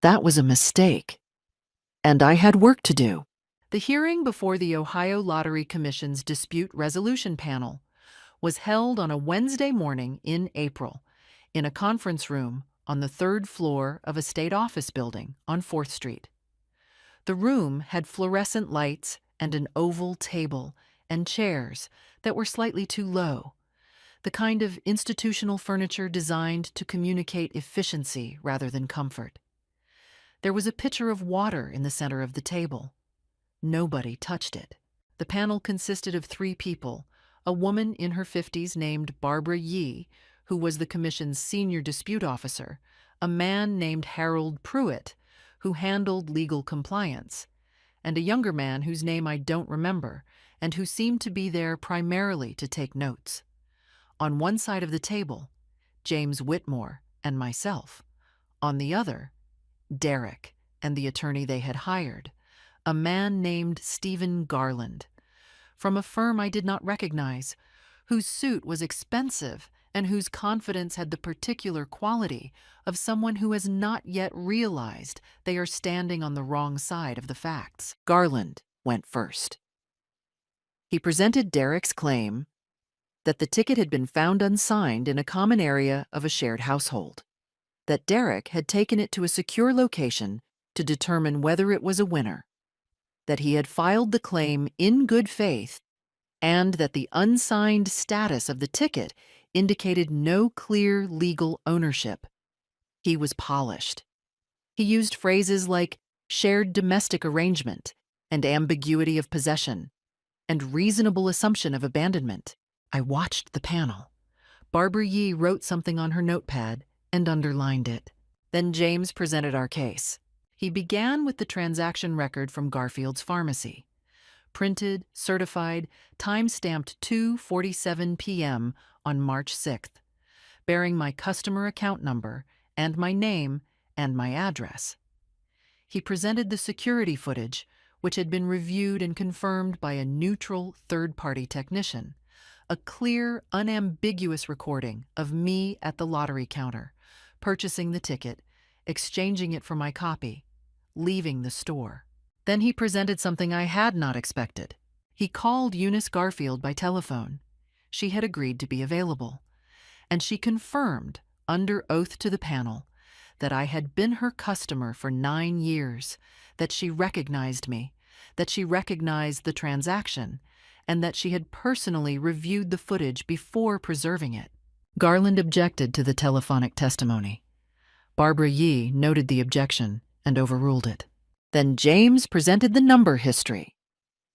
That was a mistake. And I had work to do. The hearing before the Ohio Lottery Commission's Dispute Resolution Panel was held on a Wednesday morning in April in a conference room on the 3rd floor of a state office building on 4th Street. The room had fluorescent lights and an oval table and chairs that were slightly too low, the kind of institutional furniture designed to communicate efficiency rather than comfort. There was a pitcher of water in the center of the table. Nobody touched it. The panel consisted of 3 people, a woman in her 50s named Barbara Yee, who was the commission's senior dispute officer, a man named Harold Pruitt, who handled legal compliance, and a younger man whose name I don't remember and who seemed to be there primarily to take notes. On one side of the table, James Whitmore and myself. On the other, Derek and the attorney they had hired, a man named Stephen Garland, from a firm I did not recognize, whose suit was expensive and whose confidence had the particular quality of someone who has not yet realized they are standing on the wrong side of the facts. Garland went first. He presented Derek's claim that the ticket had been found unsigned in a common area of a shared household, that Derek had taken it to a secure location to determine whether it was a winner, that he had filed the claim in good faith, and that the unsigned status of the ticket indicated no clear legal ownership. He was polished. He used phrases like shared domestic arrangement and ambiguity of possession and reasonable assumption of abandonment. I watched the panel. Barbara Yee wrote something on her notepad and underlined it. Then James presented our case. He began with the transaction record from Garfield's pharmacy. printed, certified, time-stamped 2:47 p.m. on March 6th, bearing my customer account number and my name and my address. He presented the security footage, which had been reviewed and confirmed by a neutral third-party technician, a clear, unambiguous recording of me at the lottery counter, purchasing the ticket, exchanging it for my copy, leaving the store. Then he presented something I had not expected. He called Eunice Garfield by telephone. She had agreed to be available, and she confirmed, under oath to the panel, that I had been her customer for 9 years, that she recognized me, that she recognized the transaction, and that she had personally reviewed the footage before preserving it. Garland objected to the telephonic testimony. Barbara Yee noted the objection and overruled it. Then James presented the number history.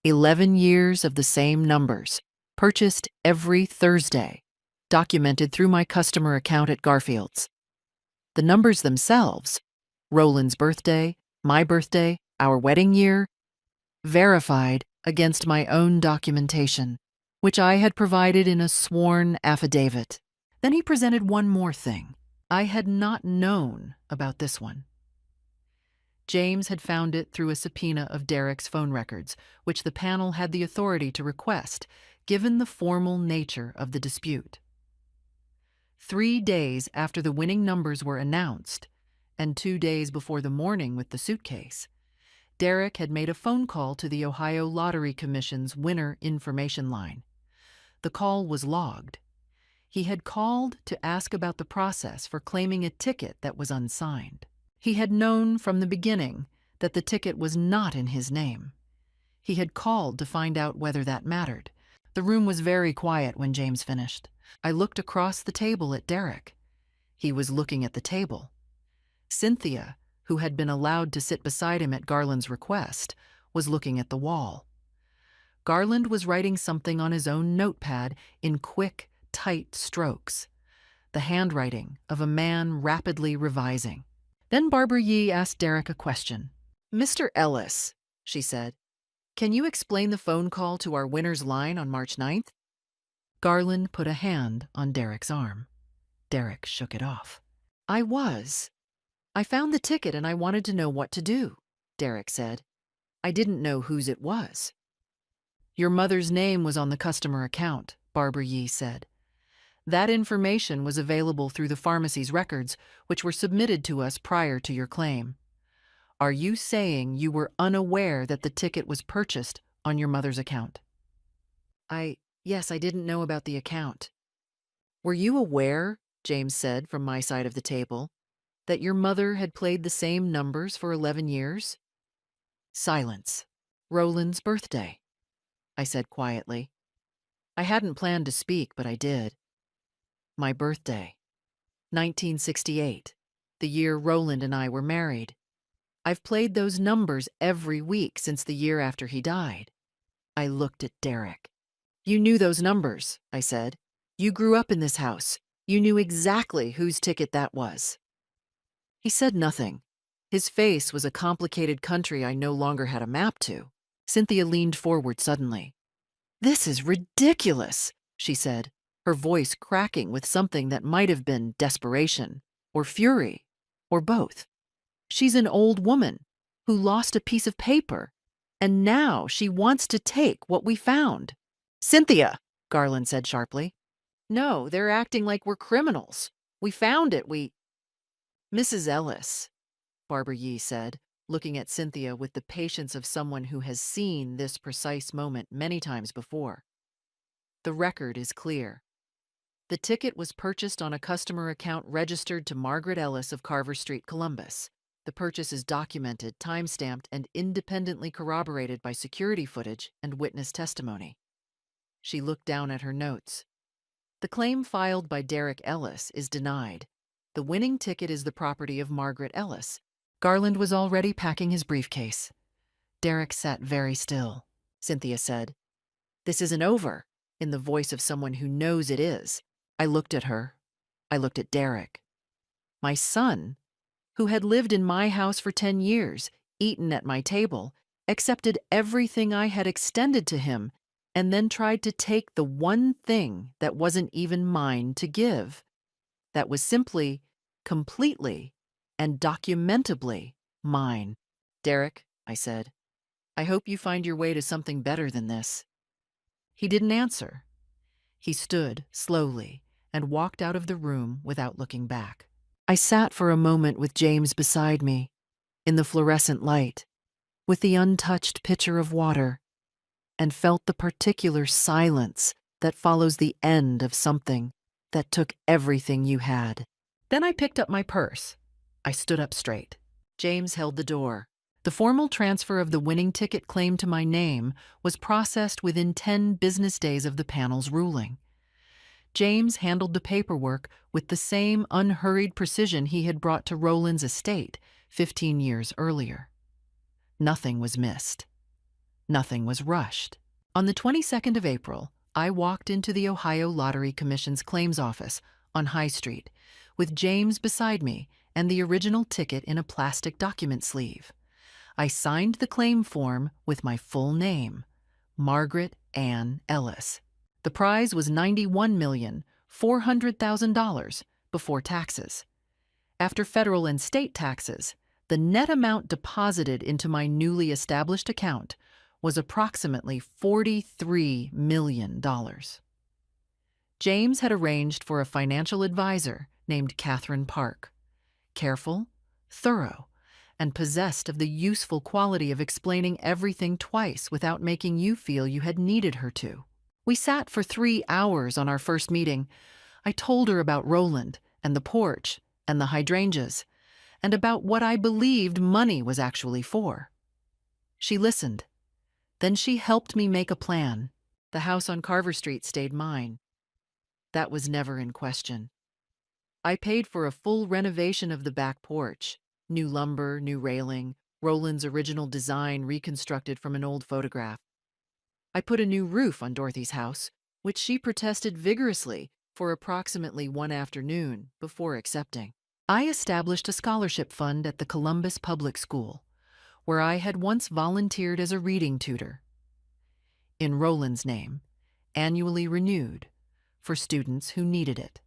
11 years of the same numbers, purchased every Thursday, documented through my customer account at Garfield's. The numbers themselves, Roland's birthday, my birthday, our wedding year, verified against my own documentation, which I had provided in a sworn affidavit. Then he presented one more thing. I had not known about this one. James had found it through a subpoena of Derek's phone records, which the panel had the authority to request, given the formal nature of the dispute. 3 days after the winning numbers were announced, and 2 days before the morning with the suitcase, Derek had made a phone call to the Ohio Lottery Commission's winner information line. The call was logged. He had called to ask about the process for claiming a ticket that was unsigned. He had known from the beginning that the ticket was not in his name. He had called to find out whether that mattered. The room was very quiet when James finished. I looked across the table at Derek. He was looking at the table. Cynthia, who had been allowed to sit beside him at Garland's request, was looking at the wall. Garland was writing something on his own notepad in quick, tight strokes, the handwriting of a man rapidly revising. Then Barbara Yee asked Derek a question. "Mr. Ellis," she said, "can you explain the phone call to our winner's line on March 9th? Garland put a hand on Derek's arm. Derek shook it off. I found the ticket and I wanted to know what to do," Derek said. "I didn't know whose it was." "Your mother's name was on the customer account," Barbara Yee said. "That information was available through the pharmacy's records, which were submitted to us prior to your claim. Are you saying you were unaware that the ticket was purchased on your mother's account?" Yes, I didn't know about the account." "Were you aware," James said from my side of the table, "that your mother had played the same numbers for 11 years? Silence. "Roland's birthday," I said quietly. I hadn't planned to speak, but I did. "My birthday. 1968, the year Roland and I were married. I've played those numbers every week since the year after he died." I looked at Derek. "You knew those numbers," I said. "You grew up in this house. You knew exactly whose ticket that was." He said nothing. His face was a complicated country I no longer had a map to. Cynthia leaned forward suddenly. "This is ridiculous," she said, her voice cracking with something that might have been desperation, or fury, or both. "She's an old woman who lost a piece of paper, and now she wants to take what we found." "Cynthia!" Garland said sharply. "No, they're acting like we're criminals. We found it, Mrs. Ellis," Barbara Yee said, looking at Cynthia with the patience of someone who has seen this precise moment many times before. "The record is clear. The ticket was purchased on a customer account registered to Margaret Ellis of Carver Street, Columbus. The purchase is documented, time-stamped, and independently corroborated by security footage and witness testimony." She looked down at her notes. "The claim filed by Derek Ellis is denied. The winning ticket is the property of Margaret Ellis." Garland was already packing his briefcase. Derek sat very still. Cynthia said, "This isn't over," in the voice of someone who knows it is. I looked at her. I looked at Derek. My son, who had lived in my house for 10 years, eaten at my table, accepted everything I had extended to him, and then tried to take the one thing that wasn't even mine to give, that was simply, completely, and documentably mine. "Derek," I said, "I hope you find your way to something better than this." He didn't answer. He stood slowly and walked out of the room without looking back. I sat for a moment with James beside me, in the fluorescent light, with the untouched pitcher of water, and felt the particular silence that follows the end of something that took everything you had. Then I picked up my purse. I stood up straight. James held the door. The formal transfer of the winning ticket claim to my name was processed within 10 business days of the panel's ruling. James handled the paperwork with the same unhurried precision he had brought to Roland's estate 15 years earlier. Nothing was missed. Nothing was rushed. On the 22nd of April, I walked into the Ohio Lottery Commission's claims office on High Street, with James beside me and the original ticket in a plastic document sleeve. I signed the claim form with my full name, Margaret Ann Ellis. The prize was $91,400,000 before taxes. After federal and state taxes, the net amount deposited into my newly established account was approximately $43 million. James had arranged for a financial advisor named Catherine Park, careful, thorough, and possessed of the useful quality of explaining everything twice without making you feel you had needed her to. We sat for 3 hours on our first meeting. I told her about Roland and the porch and the hydrangeas, and about what I believed money was actually for. She listened. Then she helped me make a plan. The house on Carver Street stayed mine. That was never in question. I paid for a full renovation of the back porch, new lumber, new railing, Roland's original design reconstructed from an old photograph. I put a new roof on Dorothy's house, which she protested vigorously for approximately 1 afternoon before accepting. I established a scholarship fund at the Columbus Public School, where I had once volunteered as a reading tutor, in Roland's name, annually renewed, for students who needed it.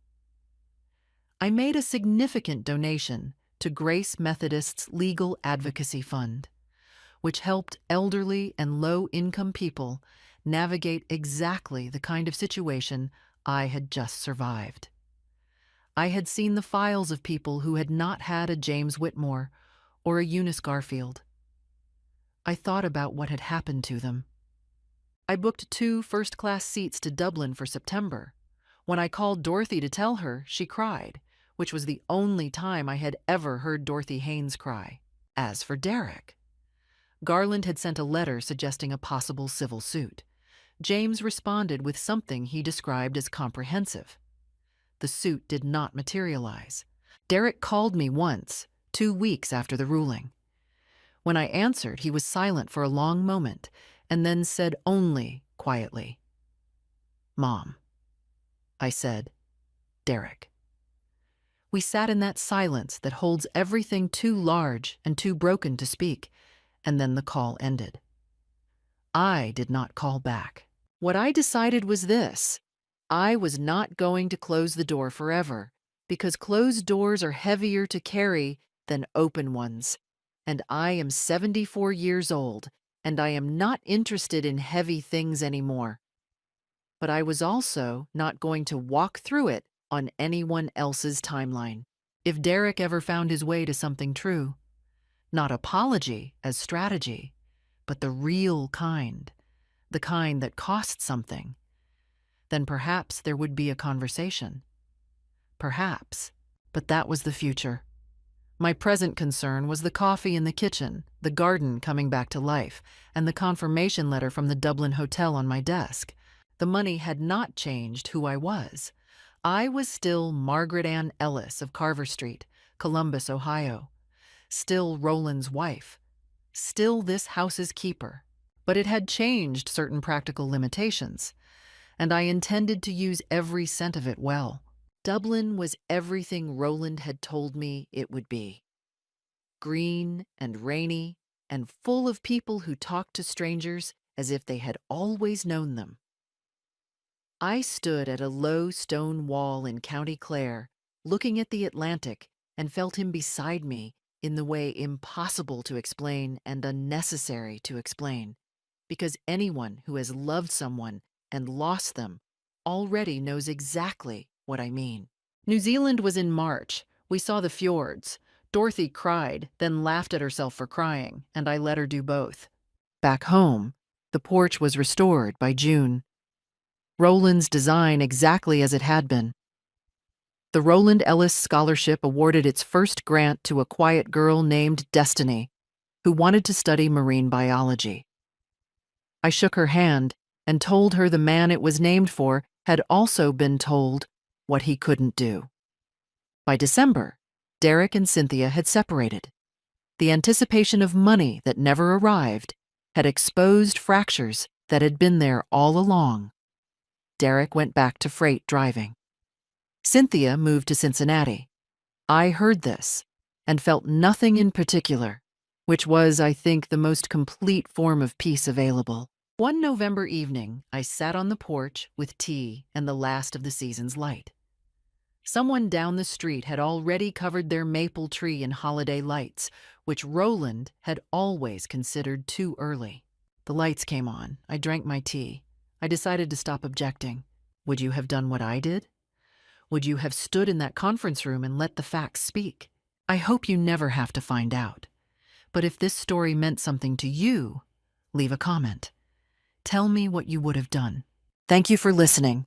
I made a significant donation to Grace Methodist's Legal Advocacy Fund, which helped elderly and low-income people navigate exactly the kind of situation I had just survived. I had seen the files of people who had not had a James Whitmore or a Eunice Garfield. I thought about what had happened to them. I booked 2 first-class seats to Dublin for September. When I called Dorothy to tell her, she cried, which was the only time I had ever heard Dorothy Haynes cry. As for Derek, Garland had sent a letter suggesting a possible civil suit. James responded with something he described as comprehensive. The suit did not materialize. Derek called me once, 2 weeks after the ruling. When I answered, he was silent for a long moment and then said only quietly, "Mom." I said, "Derek." We sat in that silence that holds everything too large and too broken to speak, and then the call ended. I did not call back. What I decided was this: I was not going to close the door forever, because closed doors are heavier to carry than open ones. And I am 74 years old, and I am not interested in heavy things anymore. But I was also not going to walk through it on anyone else's timeline. If Derek ever found his way to something true, not apology as strategy, but the real kind, the kind that costs something, then perhaps there would be a conversation. Perhaps, but that was the future. My present concern was the coffee in the kitchen, the garden coming back to life, and the confirmation letter from the Dublin hotel on my desk. The money had not changed who I was. I was still Margaret Ann Ellis of Carver Street, Columbus, Ohio. Still Roland's wife. Still this house's keeper. But it had changed certain practical limitations, and I intended to use every cent of it well. Dublin was everything Roland had told me it would be. Green and rainy, and full of people who talked to strangers as if they had always known them. I stood at a low stone wall in County Clare, looking at the Atlantic, and felt him beside me in the way impossible to explain and unnecessary to explain, because anyone who has loved someone and lost them already knows exactly what I mean. New Zealand was in March. We saw the fjords. Dorothy cried, then laughed at herself for crying, and I let her do both. Back home, the porch was restored by June. Roland's design exactly as it had been. The Roland Ellis Scholarship awarded its first grant to a quiet girl named Destiny, who wanted to study marine biology. I shook her hand and told her the man it was named for had also been told what he couldn't do. By December, Derek and Cynthia had separated. The anticipation of money that never arrived had exposed fractures that had been there all along. Derek went back to freight driving. Cynthia moved to Cincinnati. I heard this and felt nothing in particular, which was, I think, the most complete form of peace available. One November evening, I sat on the porch with tea and the last of the season's light. Someone down the street had already covered their maple tree in holiday lights, which Roland had always considered too early. The lights came on. I drank my tea. I decided to stop objecting. Would you have done what I did? Would you have stood in that conference room and let the facts speak? I hope you never have to find out. But if this story meant something to you, leave a comment. Tell me what you would have done. Thank you for listening.